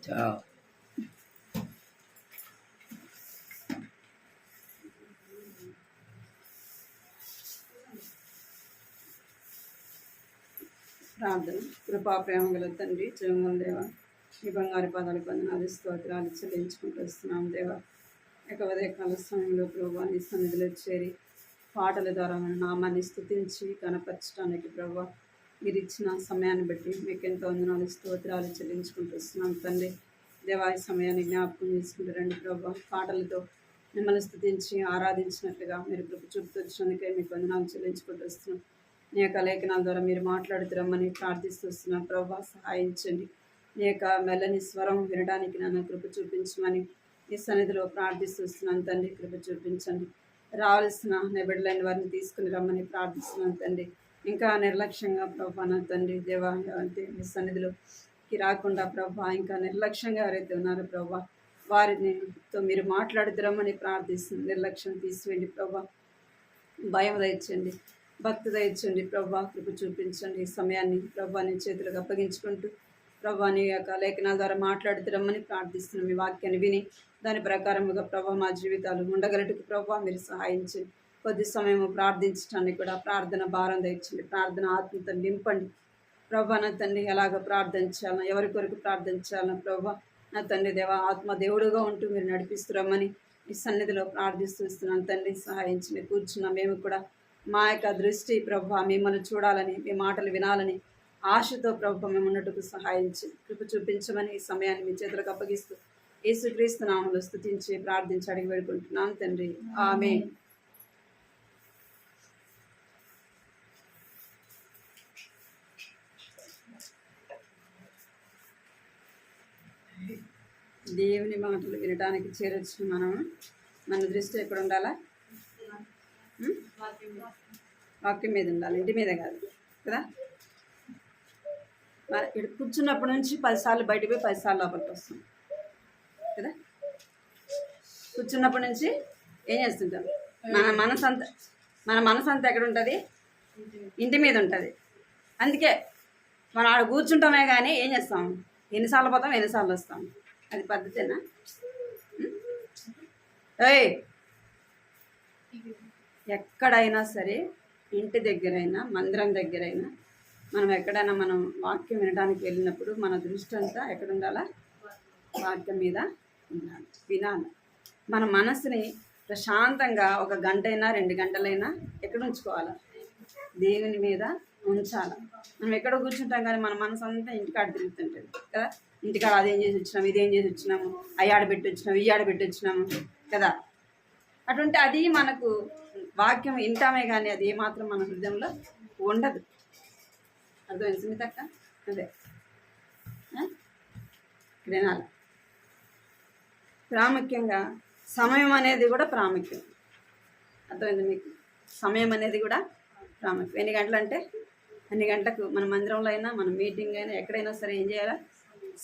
ప్రార్థన. కృపా ప్రేమ గల తండ్రి, జీవం దేవ, ఈ బంగారు పదాలు వందనాలు స్తోత్రాలు చెల్లించుకుంటూ వస్తున్నాం దేవ. ఉదయకాల సమయంలో ప్రభు నీ సన్నిధిలో చేరి పాటల ద్వారా మన నామాన్ని స్తుతించి కనపరచడానికి ప్రభు మీరు ఇచ్చిన సమయాన్ని బట్టి మీకు ఎంతో వందనాలు స్తోత్రాలు చెల్లించుకుంటూ వస్తున్నాం తండ్రి. దేవాయి సమయాన్ని జ్ఞాపకం చేసుకుంటూ రండి ప్రభు. పాటలతో మిమ్మల్ని స్తుతించి ఆరాధించినట్లుగా మీరు కృప చూపుతూ వచ్చినందుకే మీకు వందనాలు చెల్లించుకుంటూ వస్తున్నాం. నీ యొక్క లేఖనాల ద్వారా మీరు మాట్లాడుతురమ్మని ప్రార్థిస్తున్నాం ప్రభా. సహాయించండి. నీ యొక్క మెల్లని స్వరం వినడానికి నన్ను కృప చూపించమని ఈ సన్నిధిలో ప్రార్థిస్తున్నాను తండ్రి. కృప చూపించండి. రావాల్సిన నిబిడలైన వారిని తీసుకుని రమ్మని ప్రార్థిస్తున్నాను తండ్రి. ఇంకా నిర్లక్ష్యంగా ప్రభా నా తండ్రి దేవా అంటే మీ సన్నిధిలోకి రాకుండా ప్రభా ఇంకా నిర్లక్ష్యంగా ఎవరైతే ఉన్నారో ప్రభా వారినితో మీరు మాట్లాడుతురమ్మని ప్రార్థిస్తున్నాను. నిర్లక్ష్యం తీసివేయండి ప్రభా. భయం దయచండి, భక్తి దయచండి ప్రభా. కృప చూపించండి. ఈ సమయాన్ని ప్రభా నీ చేతులకు అప్పగించుకుంటూ ప్రభా నీ యొక్క లేఖనాల ద్వారా మాట్లాడుతురమ్మని ప్రార్థిస్తున్నాం. మీ వాక్యాన్ని విని దాని ప్రకారముగా ప్రభా మా జీవితాలు ఉండగలటుకు ప్రభా మీరు సహాయించండి. కొద్ది సమయం ప్రార్థించడానికి కూడా ప్రార్థన భారం దయచండి. ప్రార్థన ఆత్మతో నింపండి ప్రభా. నా తండ్రి ఎలాగ ప్రార్థించాలన్నా, ఎవరి కొరకు ప్రార్థించాలన్నా ప్రభా నా తండ్రి దేవ ఆత్మ దేవుడుగా ఉంటూ మీరు నడిపిస్తురమ్మని ఈ సన్నిధిలో ప్రార్థిస్తున్నాను తండ్రి. సహాయించి కూర్చున్న మేము కూడా మా యొక్క దృష్టి ప్రభా మిమ్మల్ని చూడాలని, మీ మాటలు వినాలని ఆశతో ప్రభు మేము ఉన్నట్టుకు సహాయించి కృప చూపించమని ఈ సమయాన్ని మీ చేతులకు అప్పగిస్తూ యేసుక్రీస్తు నామములో స్తుతించి ప్రార్థించి అడిగి వేడుకుంటున్నాను తండ్రి. ఆమేన్. దేవుని మాటలు వినడానికి చేరొచ్చిన మన దృష్టి ఎక్కడ ఉండాలా? వాక్యం మీద ఉండాలి, ఇంటి మీద కాదు కదా. ఇక్కడ కూర్చున్నప్పటి నుంచి 10 సార్లు బయటకు పోయి 10 సార్లు లోపలికి వస్తాం కదా. కూర్చున్నప్పటి నుంచి ఏం చేస్తుంటాం? మన మనసు అంతా ఎక్కడ ఉంటుంది? ఇంటి మీద ఉంటుంది. అందుకే మనం ఆడ కూర్చుంటామే కానీ ఏం చేస్తాం? ఎన్నిసార్లు పోతాం, ఎన్నిసార్లు వస్తాం? అది పద్ధతేనా? ఏయ్, ఎక్కడైనా సరే, ఇంటి దగ్గరైనా మందిరం దగ్గరైనా మనం ఎక్కడైనా మనం వాక్యం వినడానికి వెళ్ళినప్పుడు మన దృష్టి అంతా ఎక్కడ ఉండాలా? వాక్యం మీద ఉండాలి, వినాలి. మన మనసుని ప్రశాంతంగా 1 గంటైనా 2 గంటలైనా ఎక్కడ ఉంచుకోవాలి? దేవుని మీద ఉంచాలి. మనం ఎక్కడ కూర్చుంటాం కానీ మన మనసు అంతా ఇంటికాడ తిరుగుతుంటుంది కదా. ఇంటికాడ అదేం చేసి వచ్చినాము, ఇదేం చేసి వచ్చినాము, అవి ఆడబెట్టి వచ్చినాము, ఈ ఆడబెట్టి వచ్చినాము కదా. అటువంటి అది మనకు వాక్యం వింటామే కానీ అది ఏమాత్రం మన హృదయంలో ఉండదు. అర్థమైంది సుమితక్క? అదే వినాలి. ప్రాముఖ్యంగా సమయం అనేది కూడా ప్రాముఖ్యం. అర్థమైంది మీకు? సమయం అనేది కూడా ప్రాముఖ్యం. ఎన్ని గంటలు అంటే అన్ని గంటలకు మన మందిరంలో అయినా, మన మీటింగ్ అయినా, ఎక్కడైనా సరే ఏం చేయాలా?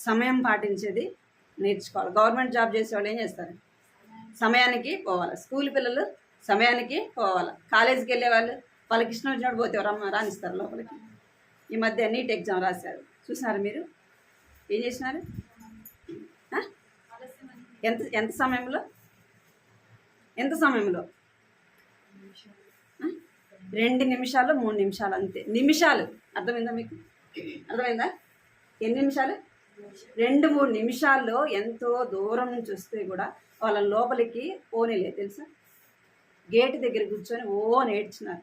సమయం పాటించేది నేర్చుకోవాలి. గవర్నమెంట్ జాబ్ చేసేవాళ్ళు ఏం చేస్తారు? సమయానికి పోవాలి. స్కూల్ పిల్లలు సమయానికి పోవాలి. కాలేజీకి వెళ్ళే వాళ్ళకి ఇష్టం వచ్చినప్పుడు పోతే రానిస్తారు లోపలికి. ఈ మధ్య నీట్ ఎగ్జామ్ రాశారు, చూసినారు మీరు? ఏం చేసినారు? ఎంత సమయంలో 2 నిమిషాలు 3 నిమిషాలు అంతే. నిమిషాలు. అర్థమైందా మీకు? అర్థమైందా? ఎన్ని నిమిషాలు? 2-3 నిమిషాల్లో ఎంతో దూరం నుంచి వస్తే కూడా వాళ్ళ లోపలికి పోనీలే తెలుసా. గేటు దగ్గర కూర్చొని నేర్చినారు.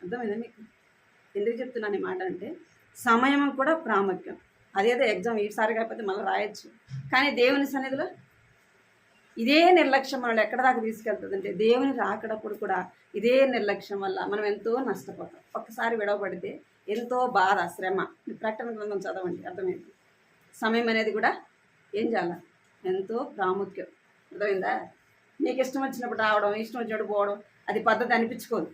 అర్థమైందా మీకు? ఎందుకు చెప్తున్నాను ఈ మాట అంటే సమయం కూడా ప్రాముఖ్యం. అదేదో ఎగ్జామ్ ఈసారి కాకపోతే మళ్ళీ రాయొచ్చు, కానీ దేవుని సన్నిధిలో ఇదే నిర్లక్ష్యం మనల్ని ఎక్కడ దాకా తీసుకెళ్తుంది అంటే దేవుని రాకడప్పుడు కూడా ఇదే నిర్లక్ష్యం వల్ల మనం ఎంతో నష్టపోతాం. ఒక్కసారి విడవబడితే ఎంతో బాధ, శ్రమ. ప్రకటన గ్రంథం చదవండి, అర్థమైంది. సమయం అనేది కూడా ఏం చేయాలి? ఎంతో ప్రాముఖ్యం. అర్థమైందా? నీకు ఇష్టం వచ్చినప్పుడు రావడం, ఇష్టం వచ్చినప్పుడు పోవడం అది పద్ధతి అనిపించుకోదు.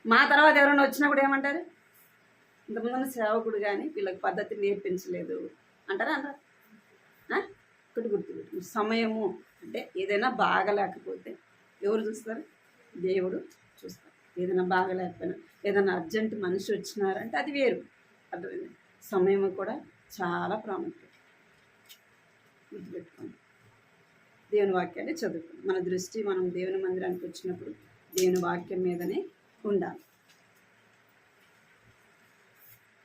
మా తర్వాత ఎవరైనా వచ్చినప్పుడు ఏమంటారు? ఇంతకుముందు సేవకుడు కానీ వీళ్ళకి పద్ధతి నేర్పించలేదు అంటారా? ఒకటి గుర్తుపెట్టు, సమయము అంటే ఏదైనా బాగలేకపోతే ఎవరు చూస్తారు? దేవుడు చూస్తారు. ఏదైనా బాగలేకపోయినా, ఏదైనా అర్జెంట్ మనిషి వచ్చినారంటే అది వేరు. అర్థమైంది? సమయం కూడా చాలా ప్రాముఖ్యం. గుర్తుపెట్టుకోండి. దేవుని వాక్యాన్ని చదువుకోండి. మన దృష్టి మనం దేవుని మందిరానికి వచ్చినప్పుడు దేవుని వాక్యం మీదనే ఉండాలి.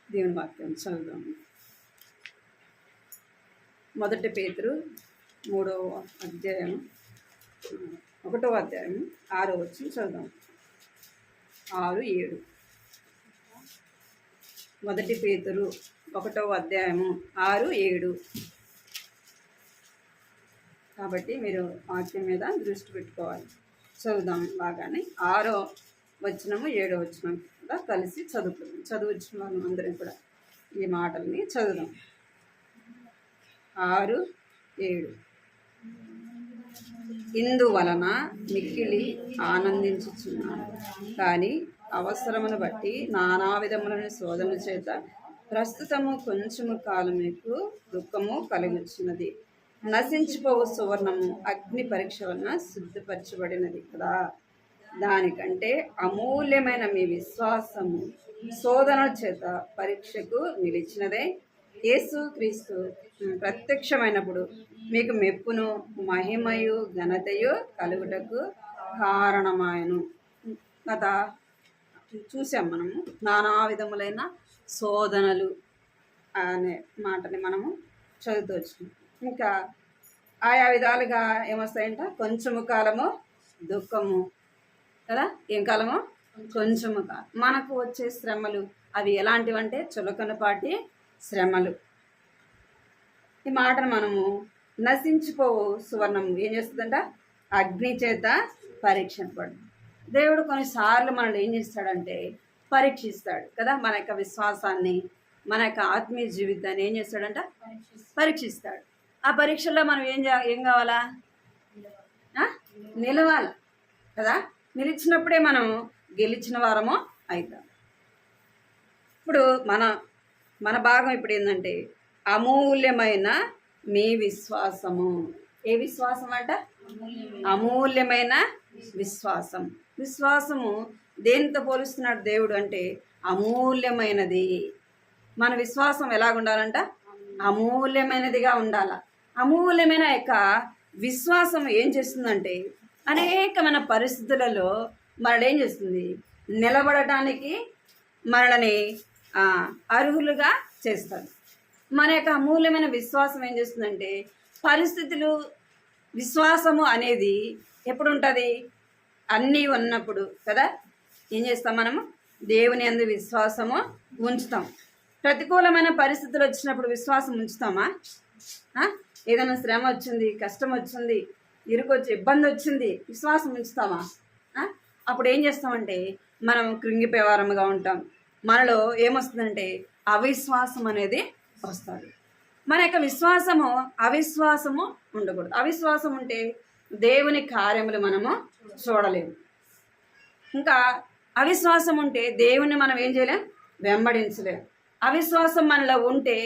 దేవుని వాక్యం చదువుదాం. 1 పేతురు 3వ అధ్యాయం 1వ అధ్యాయం 6వ వచనం చదువుదాం. 6, 7. 1 పేతురు 1వ అధ్యాయము 6, 7. కాబట్టి మీరు వాక్యం మీద దృష్టి పెట్టుకోవాలి. చదువుదాం బాగానే. 6వ వచనము 7వ వచనం కూడా కలిసి చదువుకుందాం. చదువుచ్చిన వాళ్ళు అందరం కూడా ఈ మాటల్ని చదువుదాం. 6, 7. ఇందువలన మిక్కిలి ఆనందించుచున్నాను, కానీ అవసరమును బట్టి నానా విధములైన శోధన చేత ప్రస్తుతము కొంచెము కాలముకు దుఃఖము కలుగుచున్నది. నశించిపోవు సువర్ణము అగ్ని పరీక్ష వలన శుద్ధిపరచబడినది కదా. దానికంటే అమూల్యమైన మీ విశ్వాసము శోధన చేత పరీక్షకు నిలిచినదే యేసుక్రీస్తు ప్రత్యక్షమైనప్పుడు మీకు మెప్పును మహిమయు ఘనతయు కలుగుటకు కారణమాయను. గత చూసాం మనము నానా విధములైన శోధనలు అనే మాటని మనము చదువుతూ వచ్చినాం. ఇంకా ఆయా విధాలుగా ఏమొస్తాయంట, కొంచెము కాలము దుఃఖము కదా. ఏం కాలము? కొంచెము కాలం. మనకు వచ్చే శ్రమలు అవి ఎలాంటివంటే చులకనపాటి శ్రమలు. ఈ మాటను మనము నశించిపోవు సువర్ణము ఏం చేస్తుందంట, అగ్ని చేత పరీక్షింపడు. దేవుడు కొన్నిసార్లు మనల్ని ఏం చేస్తాడంటే పరీక్షిస్తాడు కదా. మన యొక్క విశ్వాసాన్ని, మన యొక్క ఆత్మీయ జీవితాన్ని ఏం చేస్తాడంట, పరీక్షిస్తాడు. ఆ పరీక్షల్లో మనం ఏం కావాలా, నిలవాలి కదా. నిలిచినప్పుడే మనం గెలిచిన వారము అవుతాం. ఇప్పుడు మన భాగం ఇప్పుడు ఏంటంటే అమూల్యమైన మీ విశ్వాసము. ఏ విశ్వాసం అంట? అమూల్యమైన విశ్వాసం. విశ్వాసము దేనితో పోలుస్తున్నాడు దేవుడు అంటే అమూల్యమైనది. మన విశ్వాసం ఎలాగుండాలంట, అమూల్యమైనదిగా ఉండాల. అమూల్యమైన యొక్క విశ్వాసం ఏం చేస్తుందంటే అనేకమైన పరిస్థితులలో మనల్ని ఏం చేస్తుంది, నిలబడటానికి మనల్ని అర్హులుగా చేస్తుంది. మన యొక్క అమూల్యమైన విశ్వాసం ఏం చేస్తుందంటే పరిస్థితులు, విశ్వాసము అనేది ఎప్పుడు ఉంటుంది, అన్నీ ఉన్నప్పుడు కదా. ఏం చేస్తాం, మనము దేవుని యందు విశ్వాసము ఉంచుతాం. ప్రతికూలమైన పరిస్థితులు వచ్చినప్పుడు విశ్వాసం ఉంచుతామా? ఏదైనా శ్రమ వచ్చింది, కష్టం వచ్చింది, ఇరుకొచ్చి ఇబ్బంది వచ్చింది, విశ్వాసం ఉంచుతామా? అప్పుడు ఏం చేస్తామంటే మనం కృంగిపోయేవారముగా ఉంటాం. మనలో ఏమొస్తుందంటే అవిశ్వాసం అనేది వస్తుంది. మన యొక్క విశ్వాసము అవిశ్వాసము ఉండకూడదు. అవిశ్వాసం ఉంటే దేవుని కార్యములు మనము చూడలేము. ఇంకా అవిశ్వాసం ఉంటే దేవుని మనం ఏం చేయలేం, వెంబడించలేం. అవిశ్వాసం మనలో ఉంటే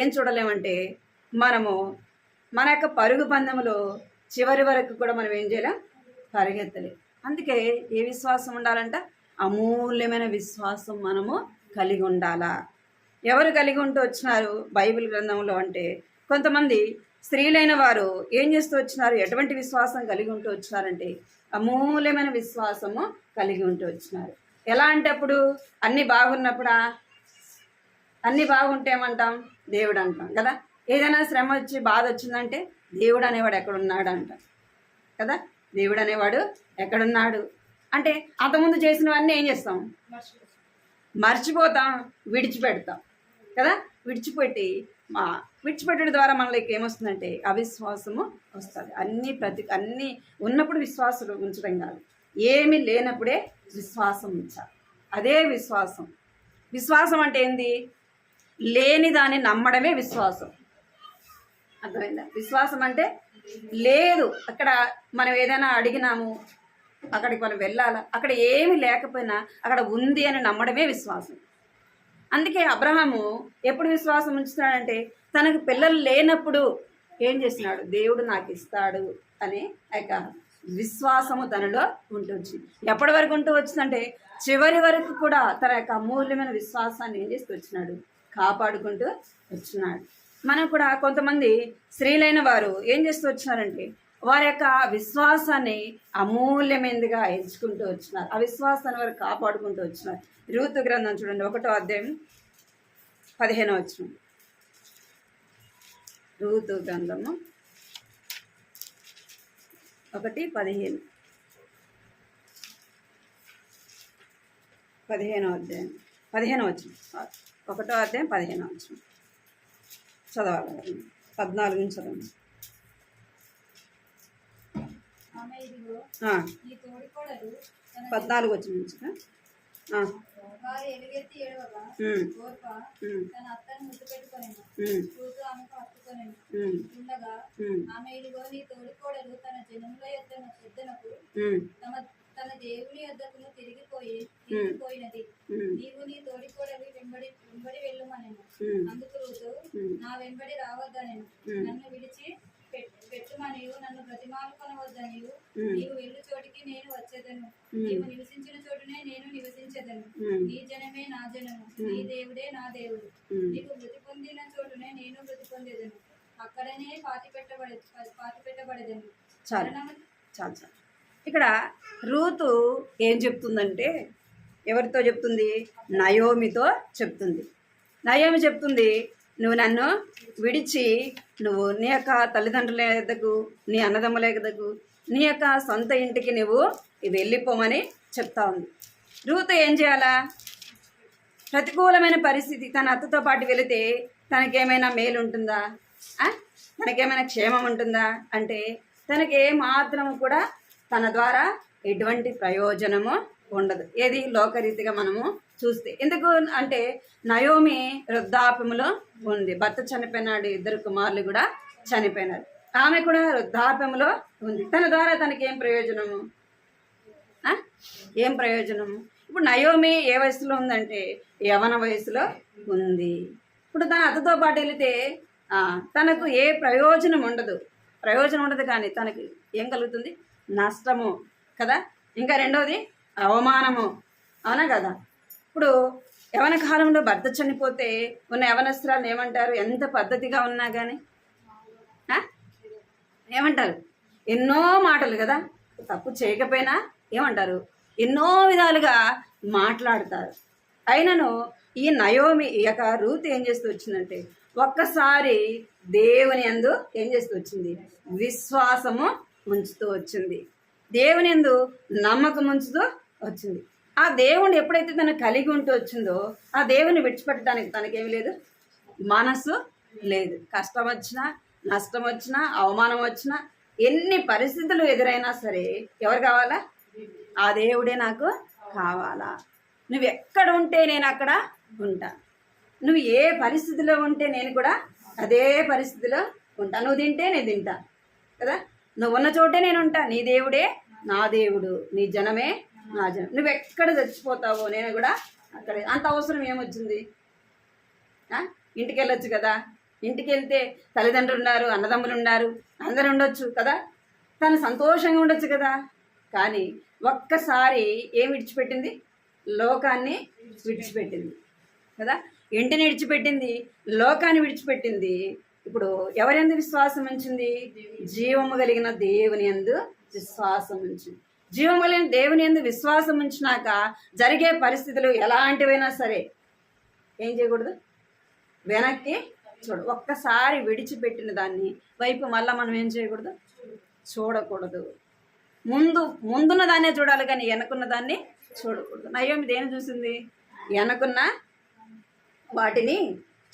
ఏం చూడలేమంటే మనము మన యొక్క పరుగు పందెములో చివరి వరకు కూడా మనం ఏం చేయలేం, పరిగెత్తలేం. అందుకే ఏ విశ్వాసం ఉండాలంట, అమూల్యమైన విశ్వాసం మనము కలిగి ఉండాలా. ఎవరు కలిగి ఉంటూ వచ్చినారు బైబిల్ గ్రంథంలో అంటే కొంతమంది స్త్రీలైన వారు ఏం చేస్తూ వచ్చినారు, ఎటువంటి విశ్వాసం కలిగి ఉంటూ వచ్చినారంటే అమూల్యమైన విశ్వాసము కలిగి ఉంటూ వచ్చినారు. ఎలా అంటే అప్పుడు అన్నీ బాగున్నప్పుడా, అన్నీ బాగుంటే ఏమంటాం, దేవుడు అంటాం కదా. ఏదైనా శ్రమ వచ్చి బాధ వచ్చిందంటే దేవుడు అనేవాడు ఎక్కడున్నాడు అంటాం కదా. దేవుడు అనేవాడు ఎక్కడున్నాడు అంటే అంతకుముందు చేసినవన్నీ ఏం చేస్తాం, మర్చిపోతాం, విడిచిపెడతాం కదా. విడిచిపెట్టడం ద్వారా మనలోకి ఏమొస్తుందంటే అవిశ్వాసము వస్తుంది. అన్నీ ఉన్నప్పుడు విశ్వాసం ఉంచడం కాదు, ఏమీ లేనప్పుడే విశ్వాసం ఉంచాలి. అదే విశ్వాసం. విశ్వాసం అంటే ఏంది, లేని దాన్ని నమ్మడమే విశ్వాసం. అర్థమైందా? విశ్వాసం అంటే లేదు, అక్కడ మనం ఏదైనా అడిగినాము, అక్కడికి మనం వెళ్ళాలా, అక్కడ ఏమి లేకపోయినా అక్కడ ఉంది అని నమ్మడమే విశ్వాసం. అందుకే అబ్రహాము ఎప్పుడు విశ్వాసం ఉంచుతున్నాడంటే తనకు పిల్లలు లేనప్పుడు ఏం చేస్తున్నాడు, దేవుడు నాకు ఇస్తాడు అనే యొక్క విశ్వాసము తనలో ఉంటూ వచ్చింది. ఎప్పటి వరకు ఉంటూ వచ్చిందంటే చివరి వరకు కూడా తన యొక్క అమూల్యమైన విశ్వాసాన్ని ఏం చేస్తూ వచ్చినాడు, కాపాడుకుంటూ వచ్చినాడు. మనం కూడా కొంతమంది స్త్రీలైన వారు ఏం చేస్తూ వచ్చినారంటే వారి యొక్క విశ్వాసాన్ని అమూల్యమైనదిగా ఎంచుకుంటూ వచ్చినారు. ఆ విశ్వాసాన్ని వారు కాపాడుకుంటూ వచ్చినారు. రూతు గ్రంథం చూడండి, 1వ అధ్యాయం 15వ వచనం. రూతు గ్రంథము 1:15, 15వ అధ్యాయం 15వ వచనం, 1వ అధ్యాయం 15వ వచనం చదవాలి. 14 నుంచి చదవండి. ఆమె ఇదిగో ఈ తోడికోడలు 14 వచ్చిన నుంచి వారు ఎలుగెత్తి ఏడవగా ఓర్పా తన అత్తను ముద్దు పెట్టుకొనెను. రూతు ఆమెకు హత్తుకొనెను. ఉండగా ఆమె ఇదిగో నీ తోడికోడలు తన జనముల యొద్దకు తన దేవుని యొద్దకును తిరిగిపోయినది. నీవు నీ తోడికోడలు వెంబడి వెళ్ళుమనెను. అందుకు రూతు నా వెంబడి రావద్దనెను. నన్ను విడిచి పెట్టుమనియు నన్ను బ్రతిమాలుకొనవద్దనియు నీవు వెళ్ళు చోటికి నేను వచ్చేదను. నీవు నివసించిన చోటునే నేను నివసించేదను. నీ జనమే నా జనము, నీ దేవుడే నా దేవుడు. నీకు మృతి పొందిన చోటునే నేను మృతి పొందేదను. అక్కడనే పాతి పెట్టబడేదను. చాలు. ఇక్కడ రూతు ఏం చెప్తుందంటే ఎవరితో చెప్తుంది? నయోమితో చెప్తుంది. నయోమి చెప్తుంది, నువ్వు నన్ను విడిచి నువ్వు నీ యొక్క తల్లిదండ్రుల యొద్దకు, నీ అన్నదమ్ముల యొద్దకు, నీ యొక్క సొంత ఇంటికి నువ్వు వెళ్ళిపోమని చెప్తా ఉంది. రూతు ఏం చేయాలా? ప్రతికూలమైన పరిస్థితి తన అత్తతో పాటు వెళితే తనకేమైనా మేలు ఉంటుందా? తనకేమైనా క్షేమం ఉంటుందా అంటే తనకి ఏమాత్రము కూడా తన ద్వారా ఎటువంటి ప్రయోజనము ఉండదు. ఏది లోకరీతిగా మనము చూస్తే. ఎందుకు అంటే నయోమి వృద్ధాప్యములో ఉంది. భర్త చనిపోయినాడు, 2 కుమారులు కూడా చనిపోయినారు. ఆమె కూడా వృద్ధాప్యములో ఉంది. తన ద్వారా తనకి ఏం ప్రయోజనము? ఏం ప్రయోజనము? ఇప్పుడు నయోమి ఏ వయసులో ఉందంటే యవన వయసులో ఉంది. ఇప్పుడు తన అత్తతో పాటు వెళితే తనకు ఏ ప్రయోజనం ఉండదు. కానీ తనకి ఏం కలుగుతుంది? నష్టము కదా. ఇంకా రెండవది అవమానము, అవునా కదా. ఇప్పుడు యవన కాలంలో భర్త చనిపోతే ఉన్న యవనస్త్రాలు ఏమంటారు? ఎంత పద్ధతిగా ఉన్నా కానీ ఏమంటారు? ఎన్నో మాటలు కదా. తప్పు చేయకపోయినా ఏమంటారు? ఎన్నో విధాలుగా మాట్లాడతారు. అయినను ఈ నయోమి ఈ యొక్క రూతు ఏం చేస్తూ వచ్చిందంటే ఒక్కసారి దేవుని యందు ఏం చేస్తూ వచ్చింది? విశ్వాసము ఉంచుతూ వచ్చింది. దేవుని యందు నమ్మకం ఉంచుతూ వచ్చింది. ఆ దేవుని ఎప్పుడైతే తను కలిగి ఉంటూ వచ్చిందో ఆ దేవుని విడిచిపెట్టడానికి తనకేమి లేదు, మనసు లేదు. కష్టం వచ్చినా, నష్టం వచ్చినా, అవమానం వచ్చినా, ఎన్ని పరిస్థితులు ఎదురైనా సరే ఎవరు కావాలా? ఆ దేవుడే నాకు కావాలా. నువ్వు ఎక్కడ ఉంటే నేను అక్కడ ఉంటా. నువ్వు ఏ పరిస్థితిలో ఉంటే నేను కూడా అదే పరిస్థితిలో ఉంటా. నువ్వు తింటే నేను తింటా కదా. నువ్వు ఉన్న చోటే నేను ఉంటా. నీ దేవుడే నా దేవుడు, నీ జనమే నా జనం. నువ్వు ఎక్కడ చచ్చిపోతావో నేను కూడా అక్కడే. అంత అవసరం ఏమొచ్చింది? ఇంటికి వెళ్ళొచ్చు కదా. ఇంటికి వెళ్తే తల్లిదండ్రులు ఉన్నారు, అన్నదమ్ములు ఉన్నారు, అందరు ఉండొచ్చు కదా. తను సంతోషంగా ఉండొచ్చు కదా. కానీ ఒక్కసారి ఏం విడిచిపెట్టింది? లోకాన్ని విడిచిపెట్టింది కదా. ఇంటిని విడిచిపెట్టింది, లోకాన్ని విడిచిపెట్టింది. ఇప్పుడు ఎవరెందు విశ్వాసం ఉంచింది? జీవము కలిగిన దేవుని యందు విశ్వాసం ఉంచింది. జీవము కలిగిన దేవుని యందు విశ్వాసం ఉంచినాక జరిగే పరిస్థితులు ఎలాంటివైనా సరే ఏం చేయకూడదు? వెనక్కి చూడు. ఒక్కసారి విడిచిపెట్టిన దాన్ని వైపు మళ్ళీ మనం ఏం చేయకూడదు? చూడకూడదు. ముందున్న దాన్నే చూడాలి కానీ వెనకున్న దాన్ని చూడకూడదు. నయోమి దేని చూసింది? వెనకున్న వాటిని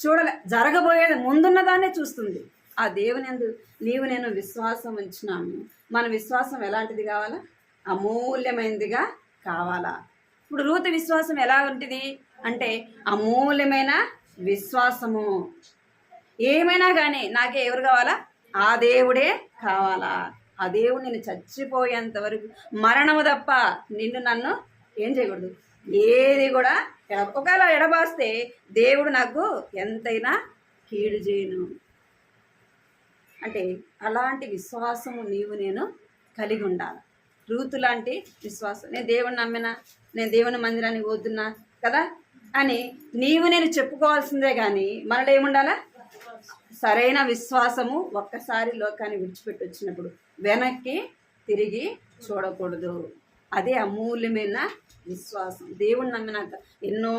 చూడలే. జరగబోయేది ముందున్న దాన్నే చూస్తుంది. ఆ దేవుని యందు నీవు నేను విశ్వాసం ఉంచినాము. మన విశ్వాసం ఎలాంటిది కావాలా? అమూల్యమైనదిగా కావాలా. ఇప్పుడు రూతు విశ్వాసం ఎలా ఉంటుంది అంటే అమూల్యమైన విశ్వాసము. ఏమైనా కానీ నాకే ఎవరు కావాలా? ఆ దేవుడే కావాలా. ఆ దేవుడు నిన్ను చచ్చిపోయేంత వరకు మరణము తప్ప నిన్ను నన్ను ఏం చేయకూడదు. ఏది కూడా ఒకవేళ ఎడబాస్తే దేవుడు నాకు ఎంతైనా కీడు చేయను అంటే అలాంటి విశ్వాసము నీవు నేను కలిగి ఉండాలి. రూతు లాంటి విశ్వాసం. నేను దేవుని నమ్మినా, నేను దేవుని మందిరానికి పోతున్నా కదా అని నీవు నేను చెప్పుకోవాల్సిందే. కానీ మనలో ఏముండాలా? సరైన విశ్వాసము ఒక్కసారి లోకాన్ని విడిచిపెట్టి వచ్చినప్పుడు వెనక్కి తిరిగి చూడకూడదు. అదే అమూల్యమైన విశ్వాసం. దేవుణ్ణి నమ్మినాక ఎన్నో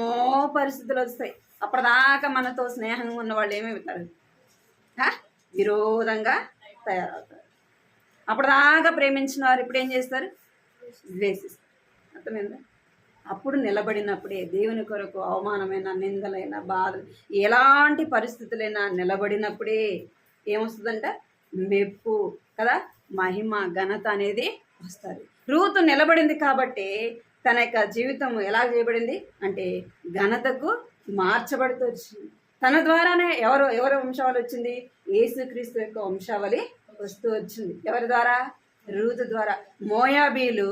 పరిస్థితులు వస్తాయి. అప్పటిదాకా మనతో స్నేహంగా ఉన్న వాళ్ళు ఏమవుతారు? విరోధంగా తయారవుతారు. అప్పటిదాకా ప్రేమించిన వారు ఇప్పుడు ఏం చేస్తారు? ద్వేషిస్తారు. అర్థమైందా? అప్పుడు నిలబడినప్పుడే దేవుని కొరకు అవమానమైన, నిందలైన, బాధలు, ఎలాంటి పరిస్థితులైనా నిలబడినప్పుడే ఏమొస్తుందంట? మెప్పు కదా, మహిమ, ఘనత అనేది వస్తుంది. రూతు నిలబడింది కాబట్టి తన యొక్క జీవితం ఎలా చేయబడింది అంటే ఘనతకు మార్చబడుతూ వచ్చింది. తన ద్వారానే ఎవరు వంశావళి వచ్చింది? యేసుక్రీస్తు యొక్క వంశావళి వచ్చింది. ఎవరి ద్వారా? రూతు ద్వారా. మోయాబీలు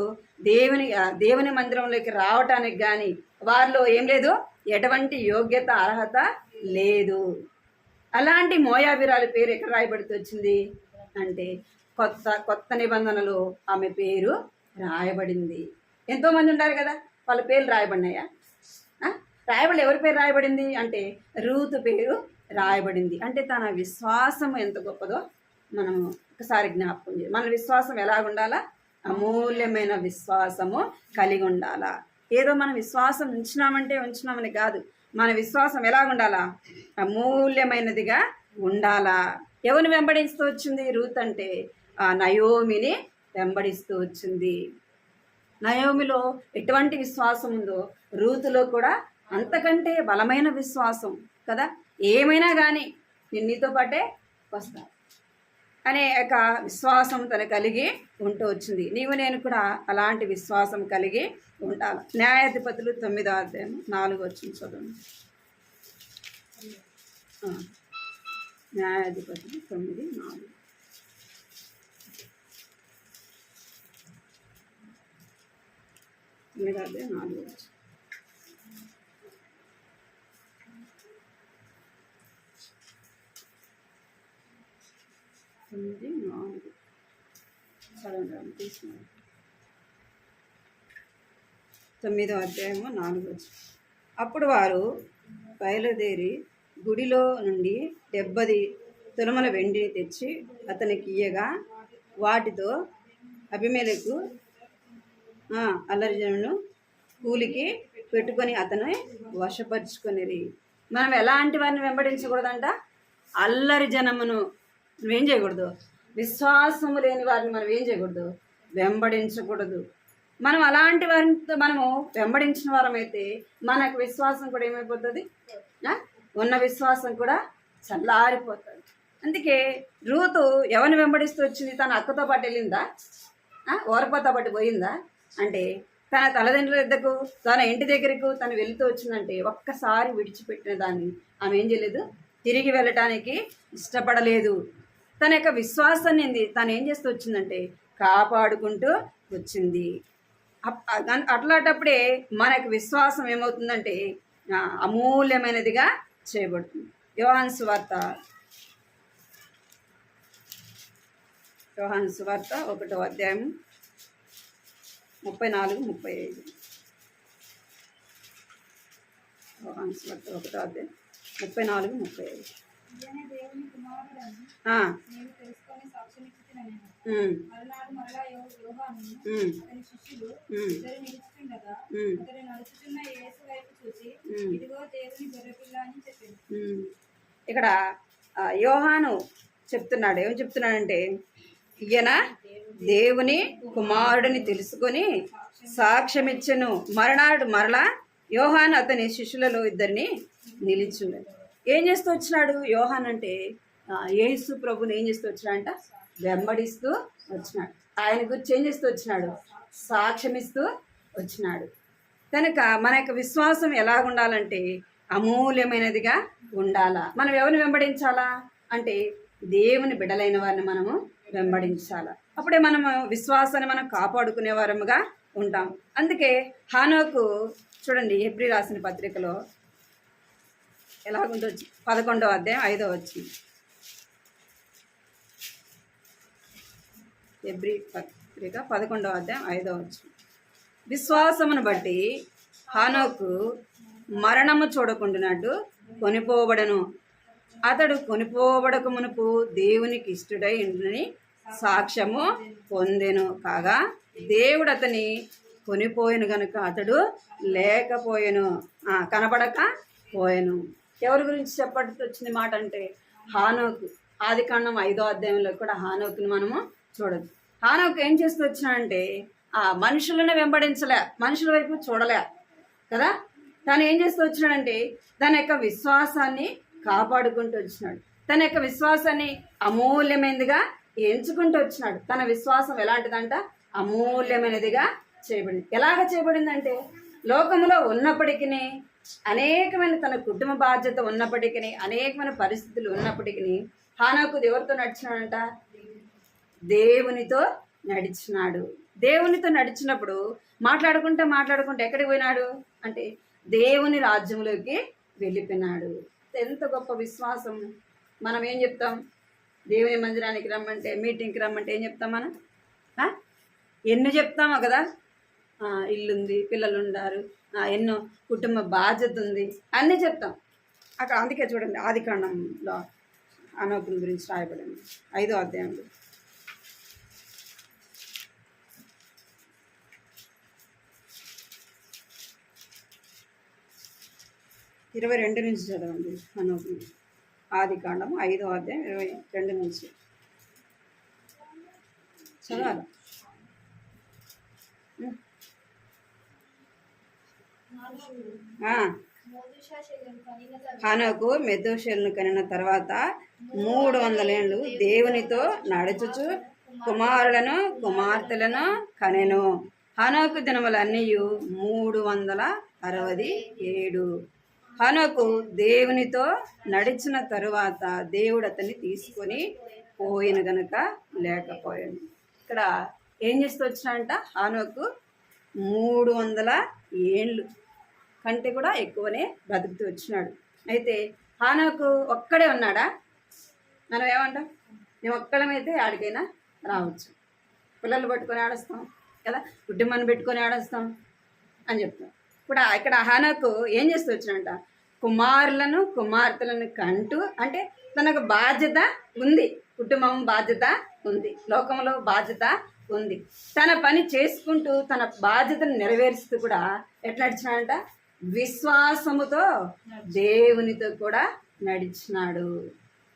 దేవుని మందిరంలోకి రావటానికి కానీ వారిలో ఏం లేదు, ఎటువంటి యోగ్యత, అర్హత లేదు. అలాంటి మోయాబీరాల పేరు ఎక్కడ రాయబడుతూ వచ్చింది అంటే కొత్త నిబంధనలో ఆమె పేరు రాయబడింది. ఎంతోమంది ఉంటారు కదా, వాళ్ళ పేర్లు రాయబడినాయా? రాయబడి ఎవరి పేరు రాయబడింది అంటే రూతు పేరు రాయబడింది. అంటే తన విశ్వాసం ఎంత గొప్పదో మనం ఒకసారి జ్ఞాపకం చేయాలి. మన విశ్వాసం ఎలా ఉండాలా? అమూల్యమైన విశ్వాసము కలిగి ఉండాలా. ఏదో మనం విశ్వాసం ఉంచినామని కాదు. మన విశ్వాసం ఎలా ఉండాలా? అమూల్యమైనదిగా ఉండాలా. ఎవరిని వెంబడిస్తూ వచ్చింది రూత్ అంటే? ఆ నయోమిని వెంబడిస్తూ వచ్చింది. నయోమిలో ఎటువంటి విశ్వాసం ఉందో రూతులో కూడా అంతకంటే బలమైన విశ్వాసం కదా. ఏమైనా కానీ నేను నీతో పాటే వస్తా అనే ఒక విశ్వాసం తను కలిగి ఉంటూ వచ్చింది. నీవు నేను కూడా అలాంటి విశ్వాసం కలిగి ఉండాలి. న్యాయాధిపతులు 9వ అధ్యాయం 4వ చదవండి. న్యాయాధిపతులు 9:4. మీద అధ్యాయం 4వ. తీసుకున్నాను 9వ అధ్యాయము 4వ. అప్పుడు వారు బయలుదేరి గుడిలో నుండి 70 తులముల వెండిని తెచ్చి అతనికి ఇయ్యగా వాటితో అబీమెలెకు అల్లరి జనులను కూలికి పెట్టుకొని అతను వశపరుచుకొనిరి. మనం ఎలాంటి వారిని వెంబడించకూడదంట? అల్లరి జనమును నువ్వేం చేయకూడదు? విశ్వాసము లేని వారిని మనం ఏం చేయకూడదు? వెంబడించకూడదు. మనం అలాంటి వారితో మనము వెంబడించిన వారమైతే మనకు విశ్వాసం కూడా ఏమైపోతుంది? ఉన్న విశ్వాసం కూడా చల్లారిపోతుంది. అందుకే రూతు ఎవరిని వెంబడిస్తూ వచ్చింది? తన అక్కతో పాటు వెళ్ళిందా? ఓరపతో పాటు పోయిందా? అంటే తన తల్లిదండ్రుల వద్దకు, తన ఇంటి దగ్గరకు తను వెళుతూ వచ్చిందంటే ఒక్కసారి విడిచిపెట్టిన దాన్ని ఆమె ఏం చేయలేదు, తిరిగి వెళ్ళటానికి ఇష్టపడలేదు. తన యొక్క విశ్వాసాన్ని తను ఏం చేస్తూ వచ్చిందంటే కాపాడుకుంటూ వచ్చింది. అట్లాంటప్పుడే మనకు విశ్వాసం ఏమవుతుందంటే అమూల్యమైనదిగా చేయబడుతుంది. యోహాను సువార్త 1వ అధ్యాయం 34-35. యోహాను సువార్త 1వ అధ్యాయం 34-35. ఇక్కడ యోహాను చెప్తున్నాడు. ఏమని చెప్తున్నాడంటే ఈయన దేవుని కుమారుడిని తెలుసుకొని సాక్ష్యమిచ్చెను. మరలా యోహాను అతని శిష్యులలో 2 నిలిచున్నాడు. ఏం చేస్తూ వచ్చినాడు యోహాన్ అంటే? యేసు ప్రభుని ఏం చేస్తూ వచ్చినాడంట? వెంబడిస్తూ వచ్చినాడు. ఆయన గురించి ఏం చేస్తూ వచ్చినాడు? సాక్ష్యమిస్తూ వచ్చినాడు. కనుక మన యొక్క విశ్వాసం ఎలా ఉండాలంటే అమూల్యమైనదిగా ఉండాలా. మనం ఎవరిని వెంబడించాలా అంటే దేవుని బిడ్డలైన వారిని మనము వెంబడించాలా. అప్పుడే మనము విశ్వాసాన్ని మనం కాపాడుకునే వారముగా ఉంటాం. అందుకే హానోకు చూడండి, హెబ్రీ రాసిన పత్రికలో ఎలాగుందో 11వ అధ్యాయం 5వ వచనం. హెబ్రీ పత్రిక 11వ అధ్యాయం 5వ వచనం. విశ్వాసమును బట్టి హానోకు మరణము చూడకుండానట్టు కొనిపోబడను, అతడు కొనిపోబడక మునుపు దేవునికి ఇష్టడై ఉండునని సాక్ష్యము పొందెను కాగా దేవుడు అతని కొనిపోయెను గనుక అతడు లేకపోయెను, కనబడక పోయెను. ఎవరి గురించి చెప్పబడుతూ వచ్చింది మాట అంటే హానోకు. ఆదికాండం 5వ అధ్యాయంలో కూడా హానోకుని మనము చూడదు. హానోకు ఏం చేస్తూ వచ్చినాడంటే మనుషులను వెంబడించలే, మనుషుల వైపు చూడలే కదా. తను ఏం చేస్తూ వచ్చినాడంటే తన యొక్క విశ్వాసాన్ని కాపాడుకుంటూ వచ్చినాడు. తన యొక్క విశ్వాసాన్ని అమూల్యమైనదిగా ఎంచుకుంటూ వచ్చినాడు. తన విశ్వాసం ఎలాంటిదంట? అమూల్యమైనదిగా చేయబడింది. ఎలాగ చేయబడిందంటే లోకంలో ఉన్నప్పటికీ, అనేకమైన తన కుటుంబ బాధ్యత ఉన్నప్పటికీ, అనేకమైన పరిస్థితులు ఉన్నప్పటికీ హానోకు ఎవరితో నడిచినాడంట? దేవునితో నడిచినాడు. దేవునితో నడిచినప్పుడు మాట్లాడుకుంటే ఎక్కడికి పోయినాడు అంటే దేవుని రాజ్యంలోకి వెళ్ళిపోయినాడు. ఎంత గొప్ప విశ్వాసం. మనం ఏం చెప్తాం? దేవుని మందిరానికి రమ్మంటే, మీటింగ్కి రమ్మంటే ఏం చెప్తాం మనం? ఎన్ని చెప్తామో కదా. ఇల్లుంది, పిల్లలు ఉన్నారు, ఎన్నో కుటుంబ బాధ్యత ఉంది, అన్నీ చెప్తాం అక్కడ. అందుకే చూడండి ఆదికాండంలో హానోకుని గురించి రాయబడింది 5వ అధ్యాయంలో. ఇరవై 22 నుంచి చదవండి హానోకుని. ఆదికాండం 5వ అధ్యాయం 22 నుంచి చదవాలి. హానోకు మెతూషెలను కనిన తర్వాత 300 ఏళ్ళు దేవునితో నడుచుచు కుమారులను కుమార్తెలను కనెను. హానోకు దినములన్నీ 367. హానోకు దేవునితో నడిచిన తరువాత దేవుడు అతన్ని తీసుకొని పోయిన గనుక లేకపోయాను. ఇక్కడ ఏం చేస్తూ వచ్చినాడంట? హానోకు 300 ఏళ్ళు కంటే కూడా ఎక్కువనే బ్రతుకుతూ వచ్చినాడు. అయితే హానోకు ఒక్కడే ఉన్నాడా? మనం ఏమంటాం? మేము ఒక్కడమైతే ఆడికైనా రావచ్చు. పిల్లలు పట్టుకొని ఆడేస్తాం కదా, కుటుంబాన్ని పెట్టుకొని ఆడేస్తాం అని చెప్తాం. ఇప్పుడు ఇక్కడ హానోకు ఏం చేస్తూ వచ్చినాడంట? కుమారులను కుమార్తెలను కంటూ, అంటే తనకు బాధ్యత ఉంది, కుటుంబం బాధ్యత ఉంది, లోకంలో బాధ్యత ఉంది. తన పని చేసుకుంటూ తన బాధ్యతను నెరవేరుస్తూ కూడా ఎట్లా నడిచినాడంట? విశ్వాసముతో దేవునితో కూడా నడిచినాడు.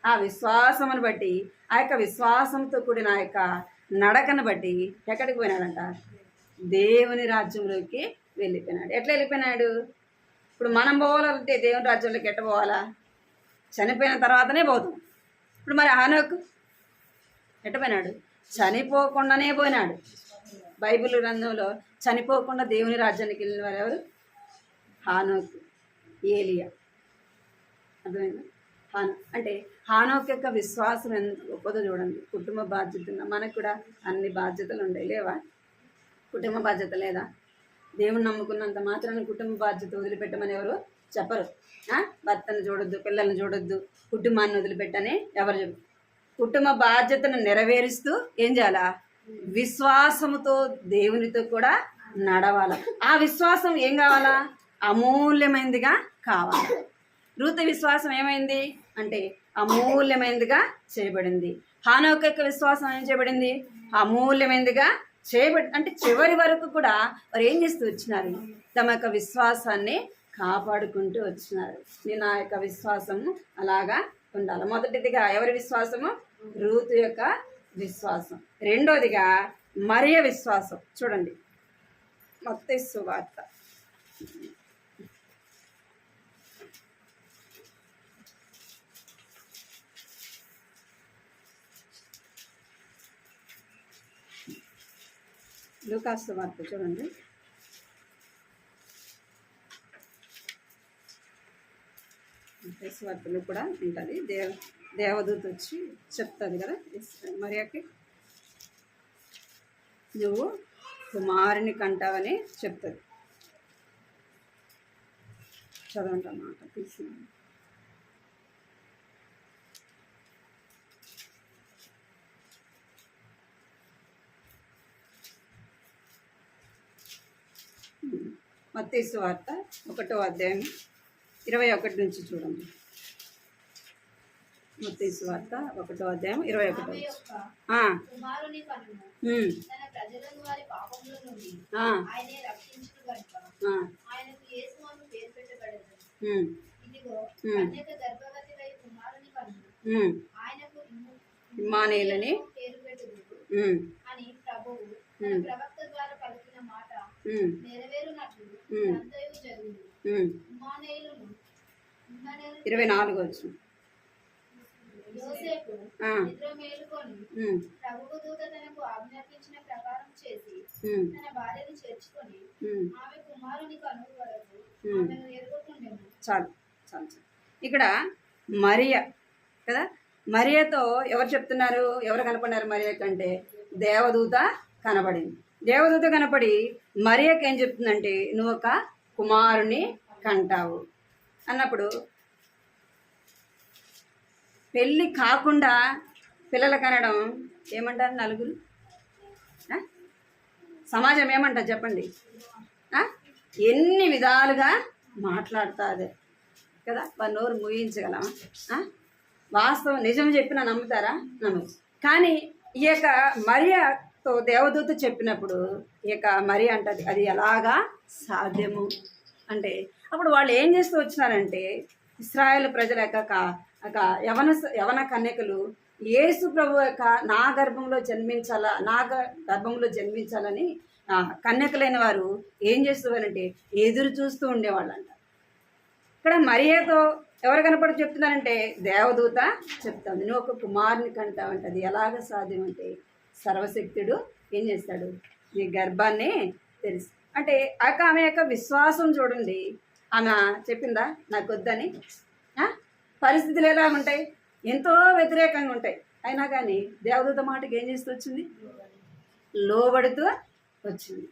ఆ విశ్వాసమును బట్టి, ఆ యొక్క విశ్వాసంతో కూడిన ఆ యొక్క నడకను బట్టి ఎక్కడికి పోయినాడంట? దేవుని రాజ్యంలోకి వెళ్ళిపోయినాడు. ఎట్లా వెళ్ళిపోయినాడు? ఇప్పుడు మనం పోవాలంటే దేవుని రాజ్యంలోకి ఎట్ట పోవాలా? చనిపోయిన తర్వాతనే పోతాం. ఇప్పుడు మరి హానోకు ఎట్టపోయినాడు? చనిపోకుండానే పోయినాడు. బైబిల్ గ్రంథంలో చనిపోకుండా దేవుని రాజ్యానికి వెళ్ళిన వారు ఎవరు? హానోకు, ఏలియా. అర్థమైందా? అంటే హానోకు యొక్క విశ్వాసం ఎంత గొప్పదో చూడండి. కుటుంబ బాధ్యత ఉన్న మనకు కూడా అన్ని బాధ్యతలు ఉండవు, లేవా? కుటుంబ బాధ్యత లేదా? దేవుని నమ్ముకున్నంత మాత్రాన్ని కుటుంబ బాధ్యత వదిలిపెట్టమని ఎవరు చెప్పరు. భర్తను చూడొద్దు, పిల్లల్ని చూడొద్దు, కుటుంబాన్ని వదిలిపెట్టని ఎవరు చెప్పరు. కుటుంబ బాధ్యతను నెరవేరుస్తూ ఏం చేయాలా? విశ్వాసముతో దేవునితో కూడా నడవాల. ఆ విశ్వాసం ఏం కావాలా? అమూల్యమైనదిగా కావాలి. రూతు విశ్వాసం ఏమైంది అంటే అమూల్యమైనదిగా చేయబడింది. హానోకు యొక్క విశ్వాసం ఏం చేయబడింది? అమూల్యమైనదిగా చేయబడి, అంటే చివరి వరకు కూడా వారు ఏం చేస్తూ వచ్చినారు? తమ యొక్క విశ్వాసాన్ని కాపాడుకుంటూ వచ్చినారు. నేను ఆ యొక్క విశ్వాసము అలాగా ఉండాలి. మొదటిదిగా ఎవరి విశ్వాసము? రూతు యొక్క విశ్వాసం. రెండోదిగా మరియ విశ్వాసం. చూడండి మత్తయి సువార్త 2వ సువార్త చూడండి. సువార్తలో కూడా ఉంటుంది. దేవదూత వచ్చి చెప్తుంది కదా మరియకి, నువ్వు కుమారుని కంటావని చెప్తుంది. చదవండి అన్నమాట తీసుకున్నాను. మత్తయి సువార్త 1వ అధ్యాయం 21 నుంచి చూడండి. మత్తయి సువార్త 1:21. ఆమె యొక్క కుమారుని కనును తన ప్రజలను వారి పాపముల నుండి ఆయనే రక్షించును గనుక ఆయనకు యేసు అని పేరు పెట్టబడెను. ఇదిగో కన్యక గర్భవతి వై కుమారుని కనును ఆయనకు ఇమ్మానుయేలని పేరు పెట్టుదురు అని ప్రభువు తన ప్రవక్త ద్వారా పలికిన మాట నెరవేరునట్లు అంతయు జరుగును. ఇమ్మానుయేలును 24 యోసేపు నిద్ర మేలుకొని ప్రభువు దూత తనకు ఆజ్ఞాపించిన ప్రకారం చేసి తన భార్యను చేర్చుకొని ఆమె కుమారుని కనుగొను వరకు ఆమెను ఎరుగకుండెను. చాలు చాలు చాలు. ఇక్కడ మరియా కదా, మరియతో ఎవరు చెప్తున్నారు, ఎవరు కనపడినారు మరియ కంటే? దేవదూత కనపడింది. దేవదూత కనపడి మరియకి ఏం చెప్తుందంటే, నువ్వు ఒక కుమారుని కంటావు అన్నప్పుడు, పెళ్ళి కాకుండా పిల్లలు కనడం ఏమంటారు నలుగురు? సమాజం ఏమంటారు చెప్పండి? ఎన్ని విధాలుగా మాట్లాడుతుంది కదా, వారి నోరు ముగించగలమా? వాస్తవం నిజం చెప్పినా నమ్ముతారా? నమ్మదు. కానీ ఈ యొక్క మరియతో దేవదూత చెప్పినప్పుడు ఈ యొక్క మరియ అంటది, అది ఎలాగా సాధ్యము అంటే, అప్పుడు వాళ్ళు ఏం చేస్తూ వచ్చినారంటే, ఇశ్రాయేల్ ప్రజల యొక్క యవన కన్యకలు యేసు ప్రభు యొక్క నా గర్భంలో జన్మించాలని కన్యకలైన వారు ఏం చేస్తున్నారంటే ఎదురు చూస్తూ ఉండేవాళ్ళంట. ఇక్కడ మరియతో ఎవరు కనపడి చెప్తున్నారంటే దేవదూత చెప్తాను, నువ్వు ఒక కుమారుని కంటావంట. అది ఎలాగ సాధ్యం అంటే, సర్వశక్తుడు ఏం చేస్తాడు, నీ గర్భాన్ని తెలుసు అంటే. ఆమె యొక్క విశ్వాసం చూడండి. ఆమె చెప్పిందా నాకు వద్దని? పరిస్థితులు ఎలా ఉంటాయి? ఎంతో వ్యతిరేకంగా ఉంటాయి. అయినా కానీ దేవదూత మాటకి ఏం చేస్తూ వచ్చింది? లోబడుతూ వచ్చింది.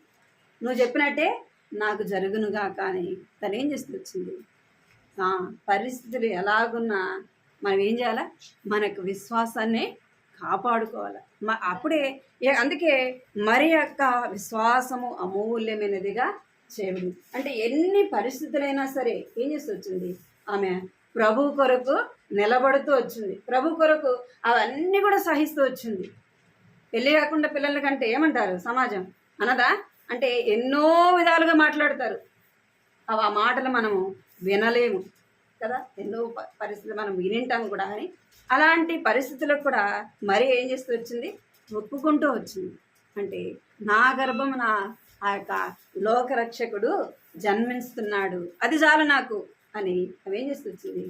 నువ్వు చెప్పినట్టే నాకు జరుగునుగా. కానీ తను ఏం చేస్తూ వచ్చింది? పరిస్థితులు ఎలాగున్నా మనం ఏం చేయాలా? మనకు విశ్వాసాన్ని కాపాడుకోవాలి. అప్పుడే అందుకే మరి యొక్క విశ్వాసము అమూల్యమైనదిగా చేయబడింది. అంటే ఎన్ని పరిస్థితులైనా సరే ఏం చేస్తూ వచ్చింది? ఆమె ప్రభు కొరకు నిలబడుతూ వచ్చింది. ప్రభు కొరకు అవన్నీ కూడా సహిస్తూ వచ్చింది. పెళ్ళి కాకుండా పిల్లల కంటే ఏమంటారు సమాజం అనదా? అంటే ఎన్నో విధాలుగా మాట్లాడతారు. ఆ మాటలు మనము వినలేము కదా, ఎన్నో పరిస్థితులు మనం వినింటాము కూడా. అని అలాంటి పరిస్థితులకు కూడా మరి ఏం చేస్తూ వచ్చింది? ఒప్పుకుంటూ వచ్చింది. అంటే నా గర్భమున ఆ యొక్క లోకరక్షకుడు జన్మిస్తున్నాడు, అది చాలు నాకు అని ఆమె ఏం చేస్తూ వచ్చింది?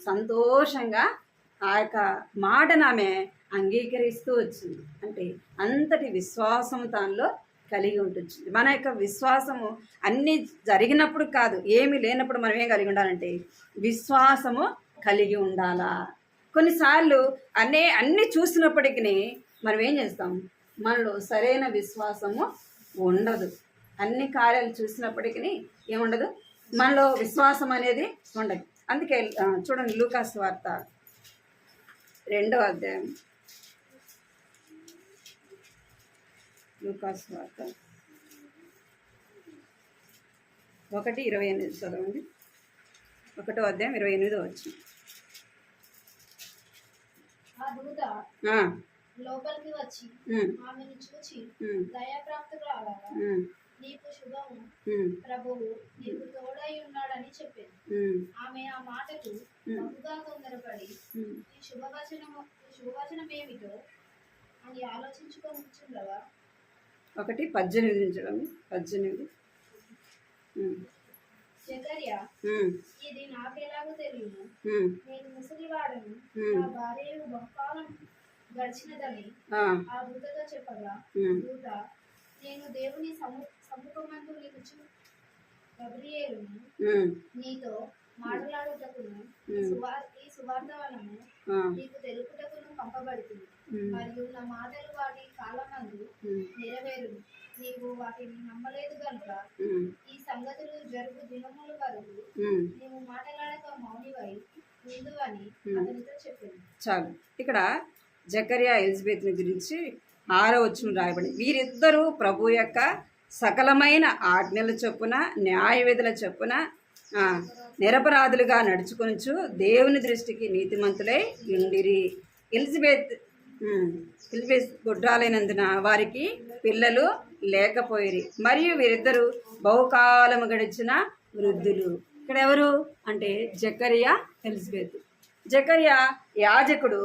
సంతోషంగా ఆ యొక్క మాటను ఆమె అంగీకరిస్తూ వచ్చింది. అంటే అంతటి విశ్వాసం దానిలో కలిగి ఉంటుంది. మన యొక్క విశ్వాసము అన్నీ జరిగినప్పుడు కాదు, ఏమీ లేనప్పుడు మనం ఏం కలిగి ఉండాలంటే విశ్వాసము కలిగి ఉండాలా. కొన్నిసార్లు అన్నీ చూసినప్పటికీ మనం ఏం చేస్తాం? మనలో సరైన విశ్వాసము ఉండదు. అన్ని కార్యాలు చూసినప్పటికీ ఏముండదు, మనలో విశ్వాసం అనేది ఉండదు. అందుకే చూడండి, లూకాసు వార్త 2వ అధ్యాయం, లూకాసు వార్త 1:28 చదవండి. 1వ అధ్యాయం 28వ వచనం. ఆ దూత లోపలికి వచ్చి ఆమెను చూచి దయాప్రాప్తురాలారా, నీకు శుభము, ప్రభువు నీకు తోడై ఉన్నాడని చెప్పాను. ఆమె ఆ మాటకు బహుగా తొందరపడి ఈ శుభవచనం ఏమిటో అని ఆలోచించుకుంటుండగా 1:18 జకర్యా, ఇది నాకెలాగో తెలియదు, నేను ముసలివాడను, నా భార్య బహుకాలం గడిచినదని ఆ దూతతో చెప్పగా, దూత, నేను దేవుని సముఖమందు నిలుచు గబ్రియేలును, నీతో మాట్లాడుటకును ఈ సువార్తవనము నీకు తెలుపుటకును పంపబడుతుంది. మరియు నా మాటలు వాటి కాలమందు నెరవేరును. నీవు వాటిని నమ్మలేదు కనుక ఈ సంగతులు జరుగు దినముల వరకు నీవు మాట్లాడక మౌనివై ఉండు అని అతనితో చెప్పింది. చాలు. ఇక్కడ జకర్యా ఎలిజబెత్ని గురించి 6వ వచనం రాయబడింది. వీరిద్దరూ ప్రభు యొక్క సకలమైన ఆజ్ఞల చొప్పున న్యాయ విధుల చొప్పున నిరపరాధులుగా నడుచుకొనుచు దేవుని దృష్టికి నీతిమంతులై ఉండిరి. ఎలిజబెత్ గుడ్రాలైనందున వారికి పిల్లలు లేకపోయిరి, మరియు వీరిద్దరు బహుకాలము గడిచిన వృద్ధులు. ఇక్కడ ఎవరు అంటే జకరియా, ఎలిజబెత్. జకరియా యాజకుడు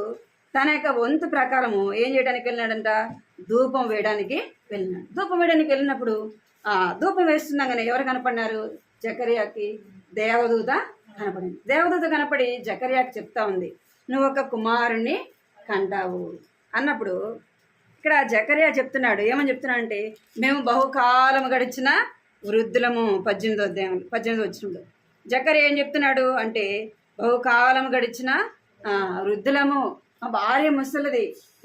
తన యొక్క వంతు ప్రకారము ఏం చేయడానికి వెళ్ళినాడంట? ధూపం వేయడానికి వెళ్ళినాడు. ధూపం వేయడానికి వెళ్ళినప్పుడు ధూపం వేస్తుండగానే ఎవరు కనపడినారు? జకరియాకి దేవదూత కనపడింది. దేవదూత కనపడి జకరియాకి చెప్తా ఉంది, నువ్వు ఒక కుమారుణ్ణి కంటావు అన్నప్పుడు ఇక్కడ జకరియా చెప్తున్నాడు. ఏమని చెప్తున్నాడు అంటే, మేము బహుకాలం గడిచిన వృద్ధులము. 18 వచ్చినప్పుడు జకరియా ఏం చెప్తున్నాడు అంటే, బహుకాలం గడిచిన వృద్ధులము, మా భార్య ముసలిది,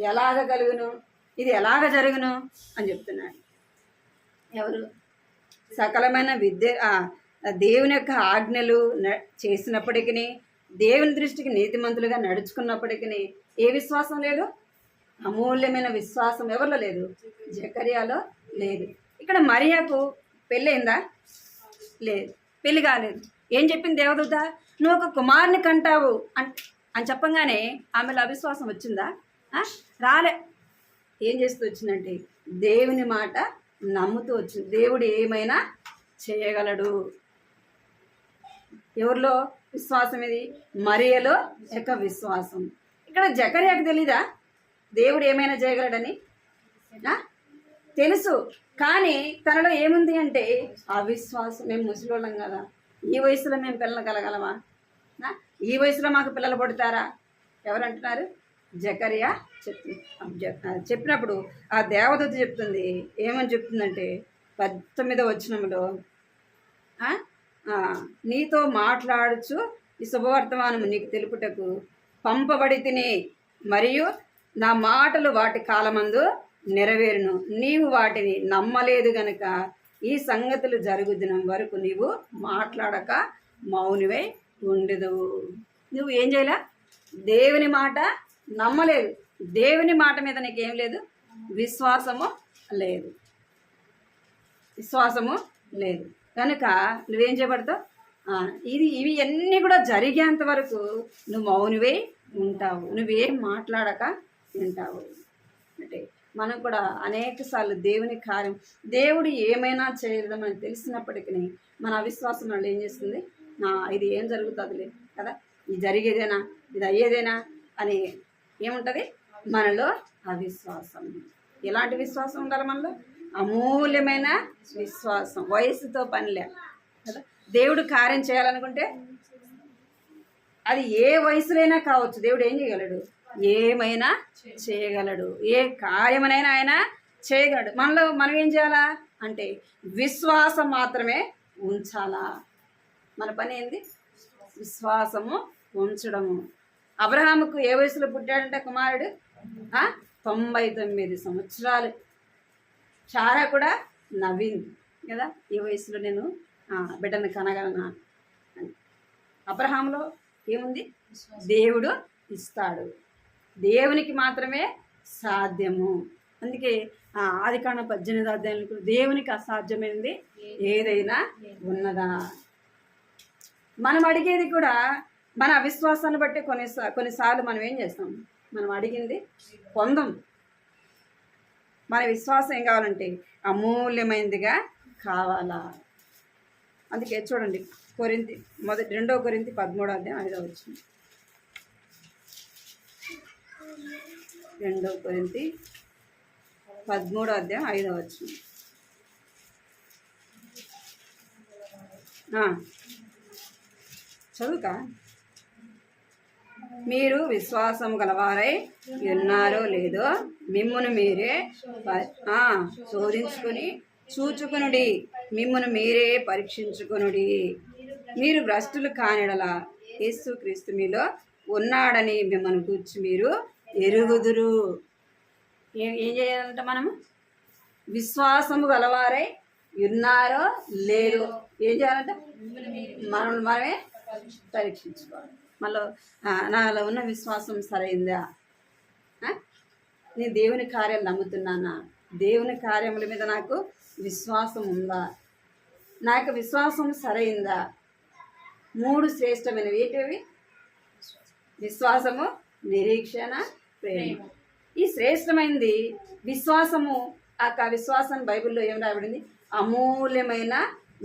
ఎలాగ కలుగును, ఇది ఎలాగ జరుగును అని చెప్తున్నాడు. ఎవరు? సకలమైన దేవుని యొక్క ఆజ్ఞలు చేసినప్పటికీ, దేవుని దృష్టికి నీతిమంతులుగా నడుచుకున్నప్పటికీ ఏ విశ్వాసం లేదు? అమూల్యమైన విశ్వాసం ఎవరిలో లేదు? జకరియాలో లేదు. ఇక్కడ మరియాకు పెళ్ళయిందా? లేదు, పెళ్ళి కాలేదు. ఏం చెప్పింది దేవదూత? నువ్వు ఒక కుమారుని కంటావు అని చెప్పంగానే ఆమెలో అవిశ్వాసం వచ్చిందా? రాలే. ఏం చేస్తూ వచ్చిందంటే దేవుని మాట నమ్ముతూ వచ్చింది. దేవుడు ఏమైనా చేయగలడు. ఎవరిలో విశ్వాసం? ఇది మరియలో యొక్క విశ్వాసం. ఇక్కడ జకర్యాకు తెలీదా దేవుడు ఏమైనా చేయగలడని? తెలుసు, కానీ తనలో ఏముంది అంటే అవిశ్వాసం. మేము ముసలోళ్ళం కదా, ఈ వయసులో మేము పిల్లలు కలగలమా? ఈ వయసులో మాకు పిల్లలు పుడతారా? ఎవరంటున్నారు? జకరియా చెప్పినప్పుడు ఆ దేవదూత చెప్తుంది. ఏమని చెప్తుందంటే 19వ వచనంలో, నీతో మాట్లాడుచు ఈ శుభవర్తమానము నీకు తెలుపుటకు పంపబడి తిని, మరియు నా మాటలు వాటి కాలమందు నెరవేరును. నీవు వాటిని నమ్మలేదు గనుక ఈ సంగతులు జరుగు దినం వరకు నీవు మాట్లాడక మౌనివై ఉండదు. నువ్వు ఏం చేయలే? దేవుని మాట నమ్మలేదు. దేవుని మాట మీద నీకేం లేదు? విశ్వాసము లేదు. విశ్వాసము లేదు కనుక నువ్వేం చేయబడతావు? ఇవి అన్నీ కూడా జరిగేంత వరకు నువ్వు మౌనివై ఉంటావు, నువ్వేం మాట్లాడక ఉంటావు. అంటే మనం కూడా అనేక సార్లు దేవుని కార్యం, దేవుడు ఏమైనా చేయలేదని తెలిసినప్పటికీ మన అవిశ్వాసం వల్ల ఏం చేస్తుంది? ఇది ఏం జరుగుతుందిలే కదా, ఇది జరిగేదేనా, ఇది అయ్యేదేనా అని ఏముంటుంది మనలో? అవిశ్వాసం. ఎలాంటి విశ్వాసం ఉండాలి మనలో? అమూల్యమైన విశ్వాసం. వయసుతో పనిలే కదా. దేవుడు కార్యం చేయాలనుకుంటే అది ఏ వయసులైనా కావచ్చు, దేవుడు ఏం చేయగలడు? ఏమైనా చేయగలడు. ఏ కార్యమైనా ఆయన చేయగలడు. మనలో మనం ఏం చేయాలా అంటే విశ్వాసం మాత్రమే ఉంచాలా. మన పని ఏంది? విశ్వాసము ఉంచడము. అబ్రహాముకు ఏ వయసులో పుట్టాడంటే కుమారుడు? 99 సంవత్సరాలు. చారా కూడా నవ్వింది కదా, ఈ వయసులో నేను బిడ్డను కనగలనా అని. అబ్రహాంలో ఏముంది? దేవుడు ఇస్తాడు, దేవునికి మాత్రమే సాధ్యము. అందుకే ఆదికాండం 18వ అధ్యాయంలో దేవునికి అసాధ్యమైనది ఏదైనా ఉన్నదా? మనం అడిగేది కూడా మన అవిశ్వాసాన్ని బట్టి కొన్నిసార్లు మనం ఏం చేస్తాం? మనం అడిగింది పొందం. మన విశ్వాసం ఏం కావాలంటే అమూల్యమైనదిగా కావాలా. అందుకే చూడండి 2 కొరింథీ 13వ అధ్యాయం 5వ వచనం. 2 కొరింథీ 13వ అధ్యాయం 5వ వచనం. చదువుకా? మీరు విశ్వాసం గలవారై ఉన్నారో లేదో మిమ్మును మీరే శోధించుకొని చూచుకొనుడి, మిమ్మును మీరే పరీక్షించుకొనుడి. మీరు భ్రష్టులు కానిడలా యేసుక్రీస్తు మీలో ఉన్నాడని మిమ్మల్ని గూర్చి మీరు ఎరుగుదురు. ఏం చేయాలంట? మనము విశ్వాసము గలవారై ఉన్నారో లేదో ఏం చేయాలంట? మనమే పరీక్షించుకోవాలి. మళ్ళీ నాలో ఉన్న విశ్వాసం సరైందా? నేను దేవుని కార్యాలు నమ్ముతున్నానా? దేవుని కార్యముల మీద నాకు విశ్వాసం ఉందా? నా యొక్క విశ్వాసం సరైందా? మూడు శ్రేష్టమైనవి ఏంటివి? విశ్వాసము, నిరీక్షణ, ప్రేమ. ఈ శ్రేష్టమైనది విశ్వాసము. ఆ విశ్వాసం బైబిల్లో ఏం రాయబడింది? అమూల్యమైన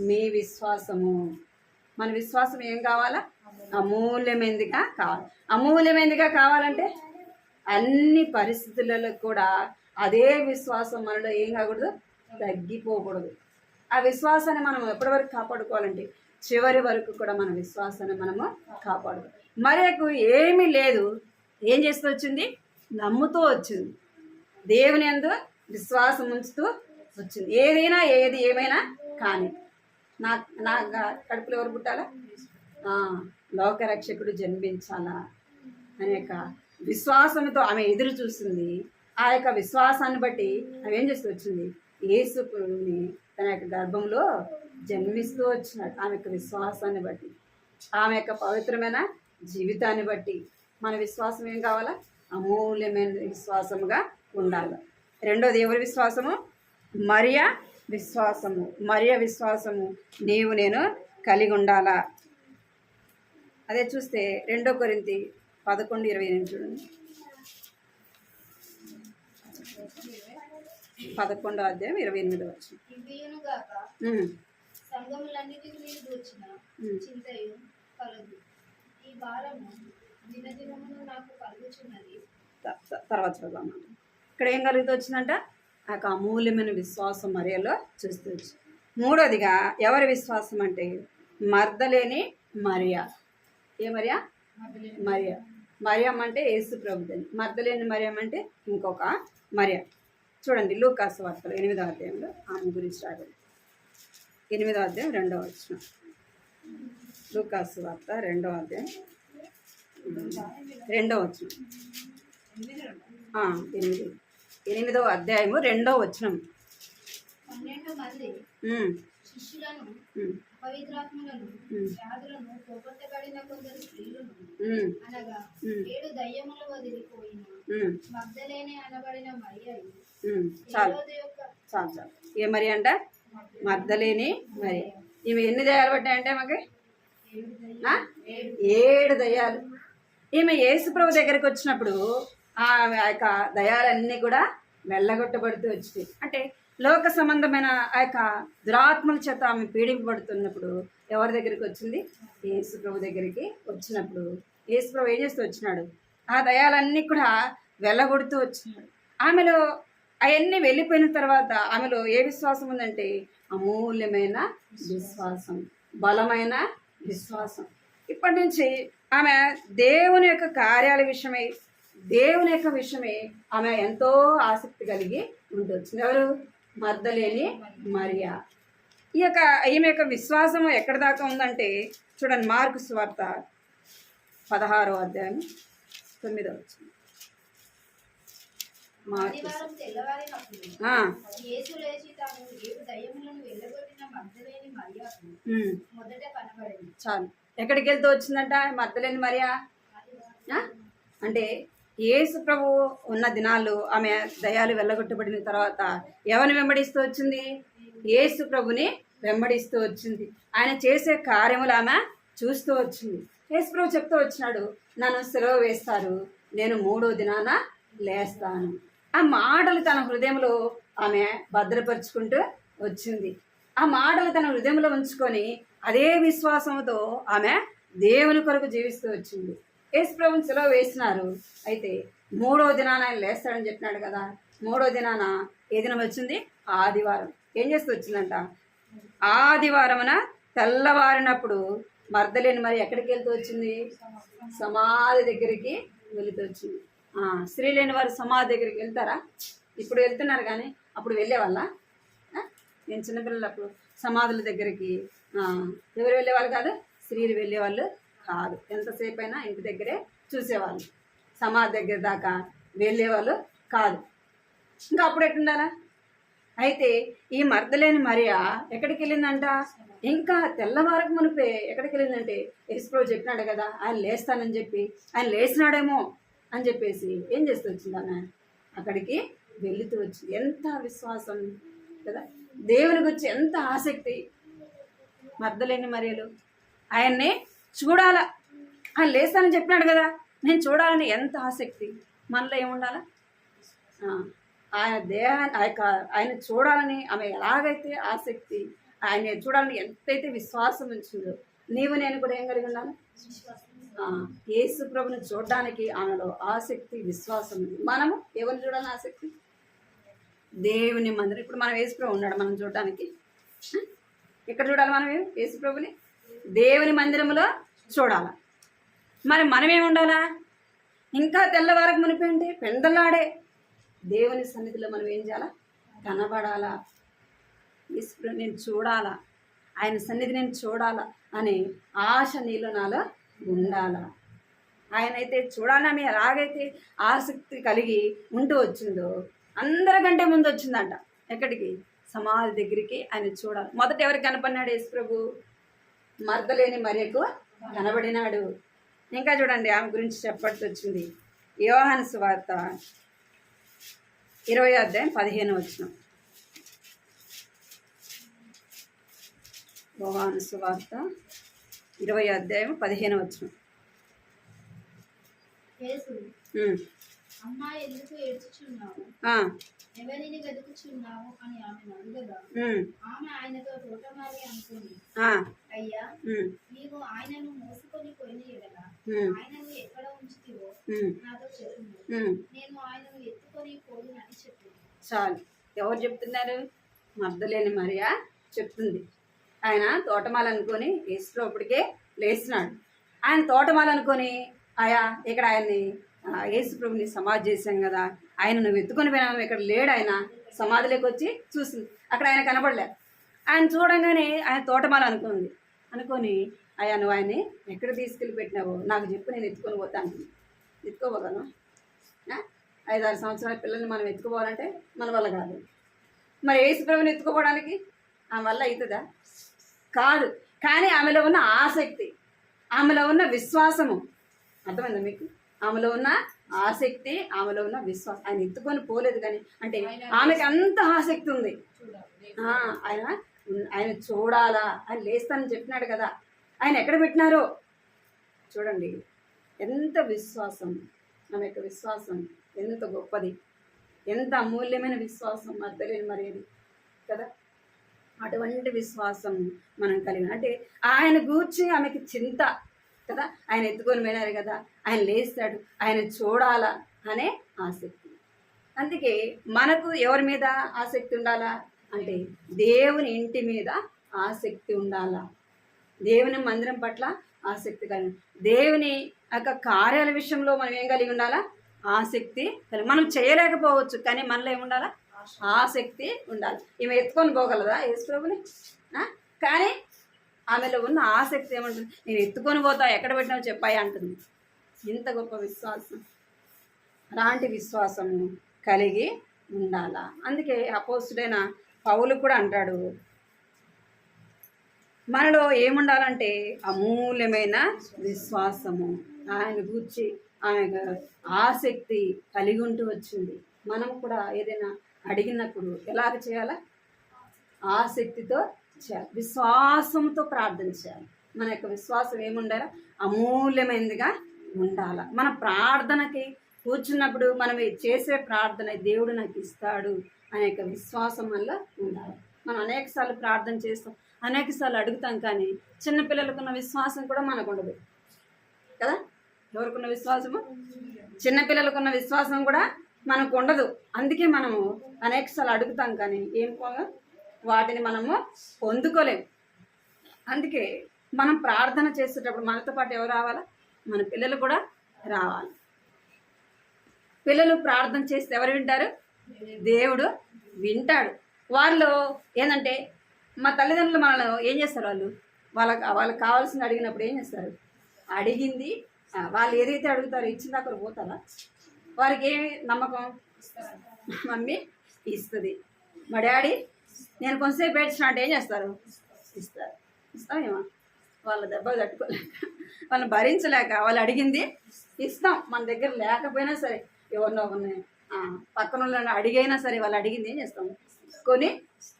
మీ విశ్వాసము. మన విశ్వాసం ఏం కావాలా? అమూల్యమైనదిగా కావాలి. అమూల్యమైనదిగా కావాలంటే అన్ని పరిస్థితులలో కూడా అదే విశ్వాసం మనలో ఏం కాకూడదు, తగ్గిపోకూడదు. ఆ విశ్వాసాన్ని మనం ఎప్పటి వరకు కాపాడుకోవాలంటే చివరి వరకు కూడా మన విశ్వాసాన్ని మనము కాపాడుకోవాలి. మరియకు ఏమీ లేదు, ఏం చేస్తూ వచ్చింది? నమ్ముతూ వచ్చింది, దేవుని యందు విశ్వాసం ఉంచుతూ వచ్చింది. ఏది ఏమైనా కానీ నా కడుపులో ఎవరు పుట్టాలా? లోకరక్షకుడు జన్మించాలా అనే యొక్క విశ్వాసంతో ఆమె ఎదురు చూసింది. ఆ యొక్క విశ్వాసాన్ని బట్టి ఆమె ఏం చేస్తూ వచ్చింది? యేసు ప్రభువుని తన యొక్క గర్భంలో జన్మిస్తూ వచ్చినాడు. ఆమె యొక్క విశ్వాసాన్ని బట్టి, ఆమె యొక్క పవిత్రమైన జీవితాన్ని బట్టి మన విశ్వాసం ఏం కావాలా? అమూల్యమైన విశ్వాసముగా ఉండాలి. రెండోది ఎవరి విశ్వాసము? మరియ విశ్వాసము. మరియ విశ్వాసము నీవు నేను కలిగి ఉండాలా. అదే చూస్తే 2 కొరింథీ 11:28 చూడండి. 11:28. సంఘములన్నిటి మీద వచ్చిన చింతయు కలదు, ఈ భారము దినదినమును నాకు కలుగుచున్నది. తర్వాత చదువు. ఇక్కడ ఏం కలుగుతూ వచ్చిందంట? ఆ యొక్క అమూల్యమైన విశ్వాసం మరియలో చూస్తూ వచ్చి. మూడోదిగా ఎవరి విశ్వాసం అంటే మగ్దలేని మరియ. ఏ మరియా? మరియమ్మ అంటే యేసు ప్రభుదని. మగ్దలేని మరియమ్మ అంటే ఇంకొక మరియ. చూడండి లూకాసు వార్తలు 8వ అధ్యాయంలో ఆమె గురించి రాదు. 8వ అధ్యాయం 2వ వచనం. లూకాసు వార్త 2వ అధ్యాయం 2వ వచనం. 8వ అధ్యాయము 2వ వచనం. 12 మంది శిష్యులను, అపవిత్రాత్మలను, వ్యాధులను పోగొట్టబడిన కొందరు స్త్రీలను, అనగా 7 దయ్యములు వదిలిపోయిన మగ్దలేనే అనబడిన మరియయు. చాలు. ఏ మరి అంట? మగ్దలేని మరి. ఈమె ఎన్ని దయ్యాలు పట్టాయంటే మాకు? 7 దయ్యాలు. ఈమె యేసు ప్రభు దగ్గరికి వచ్చినప్పుడు ఆ యొక్క దయ్యాలన్నీ కూడా వెళ్ళగొట్టబడుతూ వచ్చినాయి. అంటే లోక సంబంధమైన ఆ యొక్క దురాత్మల చేత ఆమె పీడింపబడుతున్నప్పుడు ఎవరి దగ్గరికి వచ్చింది? యేసు ప్రభు దగ్గరికి వచ్చినప్పుడు యేసు ప్రభు ఏం చేస్తూ వచ్చినాడు? ఆ దయ్యాలన్నీ కూడా వెళ్ళగొడుతూ వచ్చినాడు. ఆమెలో అవన్నీ వెళ్ళిపోయిన తర్వాత ఆమెలో ఏ విశ్వాసం ఉందంటే అమూల్యమైన విశ్వాసం, బలమైన విశ్వాసం. ఇప్పటి నుంచి ఆమె దేవుని యొక్క కార్యాల విషయమై, దేవుని యొక్క విషయమే ఆమె ఎంతో ఆసక్తి కలిగి ఉండొచ్చు. ఎవరు? మగ్దలేని మరియా. ఈమె యొక్క విశ్వాసము ఎక్కడి దాకా ఉందంటే చూడండి, మార్కు సువార్త 16వ అధ్యాయం 9వ వచనం. చాలు. ఎక్కడికి వెళ్తూ వచ్చిందంట మగ్దలేని మరియా? అంటే యేసు ప్రభు ఉన్న దినాలు ఆమె దయ్యాలు వెళ్ళగొట్టబడిన తర్వాత ఎవరిని వెంబడిస్తూ వచ్చింది? యేసు ప్రభుని వెంబడిస్తూ వచ్చింది. ఆయన చేసే కార్యములు ఆమె చూస్తూ వచ్చింది. యేసు ప్రభు చెప్తూ వచ్చినాడు, నన్ను సిలువ వేస్తారు, నేను 3వ దినాన లేస్తాను. ఆ మాటలు తన హృదయంలో ఆమె భద్రపరుచుకుంటూ వచ్చింది. ఆ మాటలు తన హృదయంలో ఉంచుకొని అదే విశ్వాసంతో ఆమె దేవుని కొరకు జీవిస్తూ వచ్చింది. యేసు ప్రభుని సిలువ వేసినారు. అయితే 3వ దినాన ఆయన లేస్తాడని చెప్పినాడు కదా. 3వ దినాన ఏ దినం వచ్చింది? ఆదివారం. ఏం చేస్తూ వచ్చిందంట? ఆదివారమున తెల్లవారినప్పుడు మగ్దలేని మరి ఎక్కడికి వెళ్తూ వచ్చింది? సమాధి దగ్గరికి వెళుతూ వచ్చింది. స్త్రీ లేని వారు సమాధి దగ్గరికి వెళ్తారా? ఇప్పుడు వెళ్తున్నారు కానీ అప్పుడు వెళ్ళేవాళ్ళ? నేను చిన్నపిల్లలు అప్పుడు సమాధుల దగ్గరికి ఎవరు వెళ్ళేవాళ్ళు కాదు, స్త్రీలు వెళ్ళేవాళ్ళు కాదు. ఎంతసేపు అయినా ఇంటి దగ్గరే చూసేవాళ్ళు, సమాధి దగ్గర దాకా వెళ్ళేవాళ్ళు కాదు. ఇంకా అప్పుడు ఎట్లుండాలా? అయితే ఈ మగ్దలేని మరియా ఎక్కడికి వెళ్ళిందంట? ఇంకా తెల్లవారకు మునిపే ఎక్కడికి వెళ్ళిందంటే యేసు ప్రభు చెప్పినాడు కదా ఆయన లేస్తానని చెప్పి, ఆయన లేచినాడేమో అని చెప్పేసి ఏం చేస్తూ వచ్చింది ఆమె? అక్కడికి వెళుతూ వచ్చింది. ఎంత విశ్వాసం కదా, దేవుని గురించి ఎంత ఆసక్తి మగ్దలేని మరియలు. ఆయన్ని చూడాలా, ఆయన లేస్తానని చెప్పినాడు కదా, నేను చూడాలని ఎంత ఆసక్తి మనలో ఏముండాలా? ఆయన దేహాన్ని ఆయన చూడాలని ఆమె ఎలాగైతే ఆసక్తి, ఆయన చూడాలని ఎంతైతే విశ్వాసం ఉంచిందో, నీవు నేను కూడా ఏం కలిగి ఉండాలి? యేసు ప్రభుని చూడడానికి ఆమెలో ఆసక్తి, విశ్వాసం ఉంది. మనము ఎవరిని చూడాలని ఆసక్తి? దేవుని మందిరం. ఇప్పుడు మనం యేసు ప్రభు ఉన్నాడు మనం చూడడానికి. ఎక్కడ చూడాలి మనం? యేసు ప్రభుని దేవుని మందిరంలో చూడాలి. మరి మనమేమి ఉండాలా? ఇంకా తెల్లవారకు మునిపేంటి పెందలాడే దేవుని సన్నిధిలో మనం ఏం చేయాలా? కనబడాలా, యేసు ప్రభు నేను చూడాలా, ఆయన సన్నిధి నేను చూడాలా అనే ఆశ నీలో నాలో ఉండాలా. ఆయనైతే చూడాలని ఎలాగైతే ఆసక్తి కలిగి ఉంటూ వచ్చిందో, అందరికంటే ముందు వచ్చిందంట. ఎక్కడికి? సమాధి దగ్గరికి ఆయన చూడాలి. మొదట ఎవరికి కనపడినాడు? యేసు ప్రభు మగ్దలేని మరియకు కనబడినాడు. ఇంకా చూడండి ఆమె గురించి చెప్పట్టు వచ్చింది. యోహాను సువార్త 20:15. యోహాను సువార్త 20:15. అమ్మా ఎందుకు ఏడ్చుచున్నావు, ఎవరిని వెతుకుచున్నావు అని ఆమెను అడుగగా, ఆమె ఆయనతో తోటమాలి అనుకుంది, అయ్యా నీవు ఆయనను మోసుకొని పోయిన ఎడల ఆయనను ఎక్కడ ఉంచుతావో నాతో చెప్పుము, నేను ఆయనను ఎత్తుకొని పోదునని చెప్పింది. చాలు. ఎవరు చెప్తున్నారు? మగ్దలేని మరియా చెప్తుంది. ఆయన తోటమాల అనుకొని యేసు అప్పటికే లేచినాడు. ఆయన తోటమాల అనుకొని ఇక్కడ ఆయన్ని యేసు ప్రభుని సమాధి చేశాం కదా, ఆయన నువ్వు ఎత్తుకొని పోయినావు, ఇక్కడ లేడు. ఆయన సమాధిలోకి వచ్చి చూసింది, అక్కడ ఆయన కనపడలే. ఆయన చూడంగానే ఆయన తోటమాల అనుకొని నువ్వు ఆయన్ని ఎక్కడ తీసుకెళ్ళి పెట్టినావో నాకు చెప్పు, నేను ఎత్తుకొని పోతాను. ఎత్తుకోపోగలను? 5-6 సంవత్సరాల పిల్లల్ని మనం ఎత్తుకోవాలంటే మన వల్ల కాదు. మరి యేసు ప్రభుని ఎత్తుకోవడానికి ఆమె వల్ల అవుతుందా? కాదు. కానీ ఆమెలో ఉన్న ఆసక్తి, ఆమెలో ఉన్న విశ్వాసము, అర్థమైందా మీకు? ఆమెలో ఉన్న ఆసక్తి, ఆమెలో ఉన్న విశ్వాసం. ఆయన ఎత్తుకొని పోలేదు కానీ, అంటే ఆమెకి అంత ఆసక్తి ఉంది. ఆయన చూడాలా, ఆయన లేస్తానని చెప్పినాడు కదా, ఆయన ఎక్కడ పెట్టినారో చూడండి. ఎంత విశ్వాసం, ఆమె యొక్క విశ్వాసం ఎంత గొప్పది, ఎంత అమూల్యమైన విశ్వాసం మగ్దలేని మరియది కదా. అటువంటి విశ్వాసం మనం కలిగిన, అంటే ఆయన గూర్చి ఆమెకి చింత కదా. ఆయన ఎత్తుకొని పోయినారు కదా, ఆయన లేస్తాడు, ఆయన చూడాలా అనే ఆసక్తి. అందుకే మనకు ఎవరి మీద ఆసక్తి ఉండాలా అంటే దేవుని ఇంటి మీద ఆసక్తి ఉండాలా, దేవుని మందిరం పట్ల ఆసక్తి కలిగి, దేవుని యొక్క కార్యాల విషయంలో మనం ఏం కలిగి ఉండాలా? ఆసక్తి కలిగి. మనం చేయలేకపోవచ్చు కానీ మనలో ఏముండాలా? ఆసక్తి ఉండాలి. ఈమె ఎత్తుకొని పోగలదా యేసు ప్రభుని? కానీ ఆమెలో ఉన్న ఆసక్తి ఏమంటుంది? నేను ఎత్తుకొని పోతా, ఎక్కడ పెట్టినావు చెప్పాయి అంటుంది. ఇంత గొప్ప విశ్వాసం, అలాంటి విశ్వాసము కలిగి ఉండాలా. అందుకే అపోస్తుడైన పౌలు కూడా అంటాడు, మనలో ఏముండాలంటే అమూల్యమైన విశ్వాసము, ఆయన గూర్చి ఆమె ఆసక్తి కలిగి ఉంటూ వచ్చింది. మనం కూడా ఏదైనా అడిగినప్పుడు ఎలాగ చేయాలా? ఆసక్తితో చేయాలి, విశ్వాసంతో ప్రార్థన చేయాలి. మన యొక్క విశ్వాసం ఏముండాలా? అమూల్యమైనదిగా ఉండాలి. మన ప్రార్థనకి కూర్చున్నప్పుడు మనం చేసే ప్రార్థన దేవుడు నాకు ఇస్తాడు అనే యొక్క విశ్వాసం వల్ల ఉండాలి. మనం అనేకసార్లు ప్రార్థన చేస్తాం, అనేకసార్లు అడుగుతాం, కానీ చిన్నపిల్లలకున్న విశ్వాసం కూడా మనకు ఉండదు కదా. ఎవరికున్న విశ్వాసము? చిన్నపిల్లలకున్న విశ్వాసం కూడా మనకు ఉండదు. అందుకే మనము అనేకసార్లు అడుగుతాం, కానీ వాటిని మనము పొందుకోలేము. అందుకే మనం ప్రార్థన చేసేటప్పుడు మనతో పాటు ఎవరు రావాలా? మన పిల్లలు కూడా రావాలి. పిల్లలు ప్రార్థన చేస్తే ఎవరు వింటారు? దేవుడు వింటాడు. వాళ్ళు ఏంటంటే మా తల్లిదండ్రులు మనల్ని ఏం చేస్తారు? వాళ్ళకి కావాల్సింది అడిగినప్పుడు ఏం చేస్తారు? అడిగింది వాళ్ళు ఏదైతే అడుగుతారో ఇచ్చింది అక్కడ పోతారా? వారికి ఏమి నమ్మకం? మమ్మీ ఇస్తుంది, మా డాడీ నేను కొంతసేపు ఏడ్చిన అంటే ఏం చేస్తారు? ఇస్తారు. ఇస్తామేమో వాళ్ళ దెబ్బలు తట్టుకోలేక, వాళ్ళని భరించలేక వాళ్ళు అడిగింది ఇస్తాం. మన దగ్గర లేకపోయినా సరే, ఎవరినో పక్కన వాళ్ళని అడిగైనా సరే వాళ్ళు అడిగింది ఏం చేస్తాం? కొని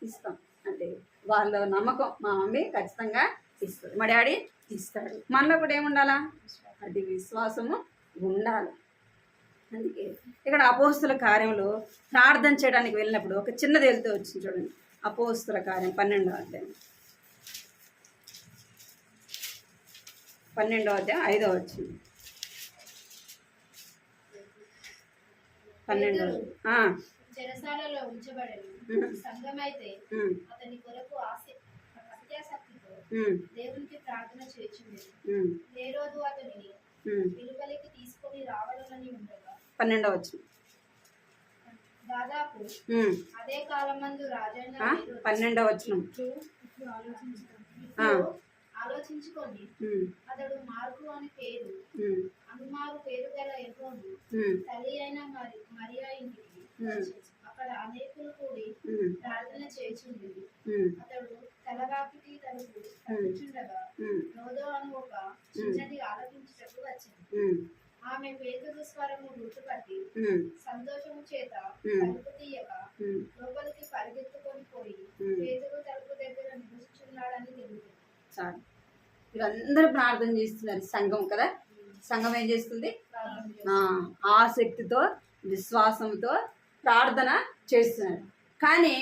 ఇస్తాం. అంటే వాళ్ళ నమ్మకం, మా మమ్మీ ఖచ్చితంగా ఇస్తుంది, మా డాడీ ఇస్తాడు. మనలో కూడా ఏముండాలా? అది విశ్వాసము ఉండాలి. అందుకే ఇక్కడ అపోస్తుల కార్యంలో ప్రార్థన చేయడానికి వెళ్ళినప్పుడు ఒక చిన్నది వెళ్తూ వచ్చింది చూడండి. అపోస్తుల కార్యం 12వ అధ్యాయం 5వ వచ్చింది. 12 చెరసాలలో ఉంచబడను. సంఘమైతే అతని కొరకు అత్యాసక్తితో దేవునికి ప్రార్థన చేయుచుండెను. ఏ రోజు అతనిని వెలుపలికి తీసుకొని రావాలని ఉండగా 12వ వచ్చింది. దాదాపు అదే కాలమందు రాజైన 12వ వచ్చిన ఆలోచించుకొని అతడు మార్కు అని పేరు అనుమారు పేరు గల ఎర్రోను తల్లి అయిన మరియా ఇంటికి అక్కడ అనేకులు కూడి ప్రార్థన చేయుచుండెను. అతడు తలరాకిటి తలుపు తట్టుచుండగా రోదో అని ఒక చిన్నది ఆలకించుటకు వచ్చింది. ఆమె పేతురు స్వరము గుర్తుపట్టి సంతోషము చేత తలుపు తీయక లోపలికి పరిగెత్తుకొని పోయి పేతురు తలుపు దగ్గర నిలుచున్నాడని తెలియదు. చాలు, వీళ్ళందరూ ప్రార్థన చేస్తున్నారు. సంఘం కదా, సంఘం ఏం చేస్తుంది? ఆసక్తితో విశ్వాసంతో ప్రార్థన చేస్తున్నారు. కానీ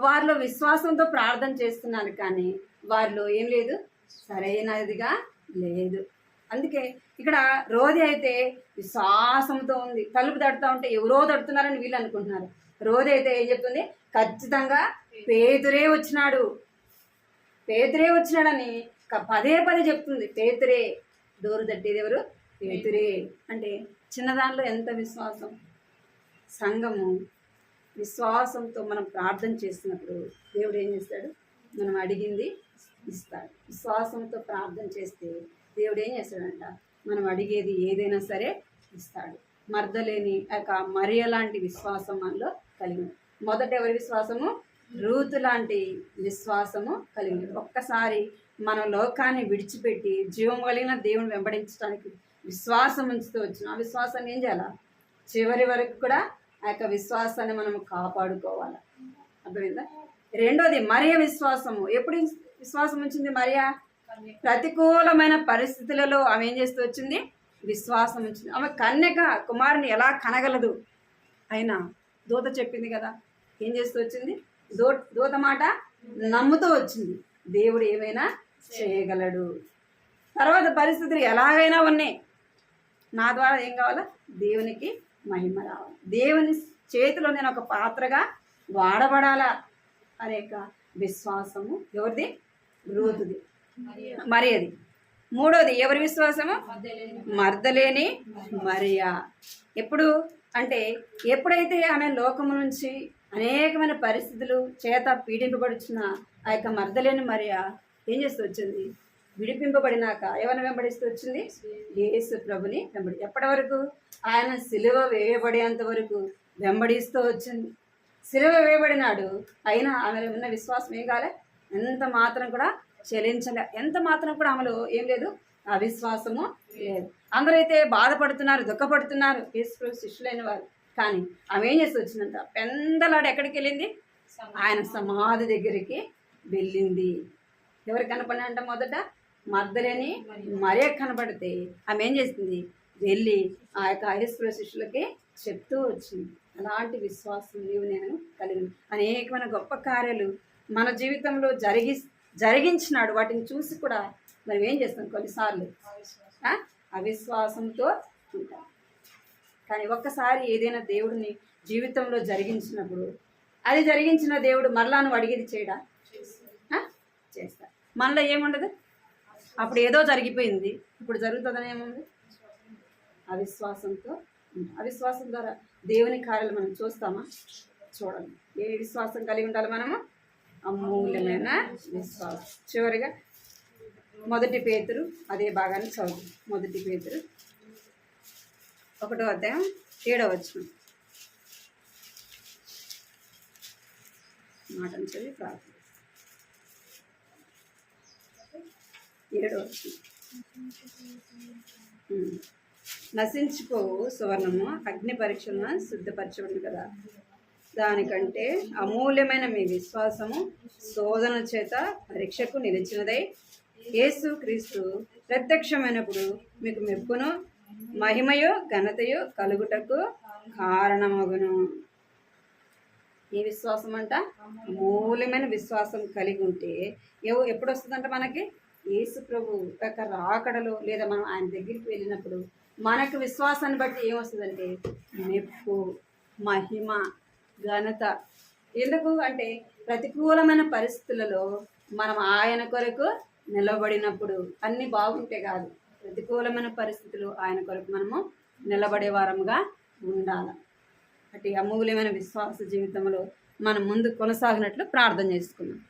వారిలో విశ్వాసంతో ప్రార్థన చేస్తున్నారు, కానీ వారిలో ఏం లేదు, సరైనదిగా లేదు. అందుకే ఇక్కడ రోది అయితే విశ్వాసంతో ఉంది. తలుపు తడుతూ ఉంటే ఎవరో తడుతున్నారని వీళ్ళు అనుకుంటున్నారు. రోది అయితే ఏం చెప్తుంది? ఖచ్చితంగా పేతురే వచ్చినాడని పదే చెప్తుంది. పేతురే. డోరు తట్టేది ఎవరు? పేతురే. అంటే చిన్నదానిలో ఎంత విశ్వాసం. సంఘము విశ్వాసంతో మనం ప్రార్థన చేస్తున్నప్పుడు దేవుడు ఏం చేస్తాడు? మనం అడిగింది ఇస్తాడు. విశ్వాసంతో ప్రార్థన చేస్తే దేవుడు ఏం చేస్తాడంట? మనం అడిగేది ఏదైనా సరే ఇస్తాడు. మర్దలేని మరియ లాంటి విశ్వాసం మనలో కలిగింది. మొదట ఎవరి విశ్వాసము? రూతు లాంటి విశ్వాసము కలిగింది. ఒక్కసారి మన లోకాన్ని విడిచిపెట్టి జీవం కలిగిన దేవుని వెంబడించడానికి విశ్వాసం ఉంచుతూ వచ్చిన ఆ విశ్వాసాన్ని ఏం చేయాలా? చివరి వరకు కూడా ఆ యొక్క విశ్వాసాన్ని మనం కాపాడుకోవాలి. అర్థమైందా? రెండోది మరియ విశ్వాసము. ఎప్పుడు విశ్వాసం ఉంచింది మరియా? ప్రతికూలమైన పరిస్థితులలో ఆమె ఏం చేస్తూ వచ్చింది? విశ్వాసం ఉంచింది. ఆమె కన్యక కుమారుని ఎలా కనగలదు? అయినా దూత చెప్పింది కదా, ఏం చేస్తూ వచ్చింది? దూత మాట నమ్ముతూ వచ్చింది. దేవుడు ఏమైనా చేయగలడు. తర్వాత పరిస్థితులు ఎలాగైనా ఉన్నాయి, నా ద్వారా ఏం కావాలా? దేవునికి మహిమ రావాలి. దేవుని చేతిలో నేను ఒక పాత్రగా వాడబడాలా అనేక విశ్వాసము ఎవరిది? రూతుది, మరియది. మూడోది ఎవరి విశ్వాసము? మర్దలేని మరియా. ఎప్పుడు అంటే ఎప్పుడైతే ఆమె లోకము నుంచి అనేకమైన పరిస్థితులు చేత పీడింపబడుచున్న ఆ యొక్క మర్దలేని మరియా ఏం చేస్తూ వచ్చింది? విడిపింపబడినాక ఎవరిని వెంబడిస్తూ వచ్చింది? యేసు ప్రభుని ఎప్పటి వరకు? ఆయన సిలువ వేయబడేంత వరకు వెంబడిస్తూ వచ్చింది. సిలువ వేయబడినాడు, అయినా ఆమెలో ఉన్న విశ్వాసం ఏం కాలే? ఎంత మాత్రం కూడా చెలించలే. ఎంత మాత్రం కూడా ఆమెలో ఏం లేదు, అవిశ్వాసము లేదు. అందరైతే బాధపడుతున్నారు, దుఃఖపడుతున్నారు యేసు ప్రభు శిష్యులైన వారు. కానీ ఆమె ఏం చేసి వచ్చిందంట? పెందలాడు ఎక్కడికి వెళ్ళింది? ఆయన సమాధి దగ్గరికి వెళ్ళింది. ఎవరు కనపడినంట? మొదట మర్దలేని మరియ కనపడితే ఆమె ఏం చేసింది? వెళ్ళి ఆ యొక్క యేసు ప్రభు శిష్యులకి చెప్తూ వచ్చింది. అలాంటి విశ్వాసం నీవు నేను కలిగి అనేకమైన గొప్ప కార్యాలు మన జీవితంలో జరిగించినాడు. వాటిని చూసి కూడా మనం ఏం చేస్తాం? కొన్నిసార్లు అవిశ్వాసంతో ఉంటాం. కానీ ఒక్కసారి ఏదైనా దేవుడిని జీవితంలో జరిగించినప్పుడు అది జరిగించిన దేవుడు మరలా నువ్వు అడిగేది చేయడా? చేస్తా. మనలో ఏముండదు. అప్పుడు ఏదో జరిగిపోయింది, ఇప్పుడు జరుగుతుందని ఏముంది? అవిశ్వాసంతో. అవిశ్వాసం ద్వారా దేవుని కార్యాలు మనం చూస్తామా? చూడండి. ఏ విశ్వాసం కలిగి ఉండాలి మనము? అమూల్యమైన విశ్వాసం. చివరిగా 1 పేతురు అదే భాగాన్ని చదువు. 1 పేతురు 1వ అధ్యాయం 7వ వచనం మాటను చదివి ప్రార్థన. 7వ వచనం. నశించిపోవు సువర్ణము అగ్ని పరీక్షలను శుద్ధపరచబడింది కదా, దానికంటే అమూల్యమైన మీ విశ్వాసము శోధన చేత పరీక్షకు నిలిచినదై యేసు క్రీస్తు ప్రత్యక్షమైనప్పుడు మీకు మెప్పును మహిమయో ఘనతయో కలుగుటకు కారణమగును. ఏ విశ్వాసం అంట? మూలమైన విశ్వాసం కలిగి ఉంటే ఎప్పుడు వస్తుందంట మనకి? యేసు ప్రభు యొక్క రాకడలో లేదా మనం ఆయన దగ్గరికి వెళ్ళినప్పుడు మనకు విశ్వాసాన్ని బట్టి ఏమొస్తుందంటే మెప్పు, మహిమ, ఘనత. ఎందుకు అంటే ప్రతికూలమైన పరిస్థితులలో మనం ఆయన కొరకు నిలబడినప్పుడు అన్నీ బాగుంటే కాదు, ప్రతికూలమైన పరిస్థితులు ఆయన కొరకు మనము నిలబడే వారంగా ఉండాలి. అటు అమూల్యమైన విశ్వాస జీవితంలో మనం ముందు కొనసాగినట్లు ప్రార్థన చేసుకున్నాం.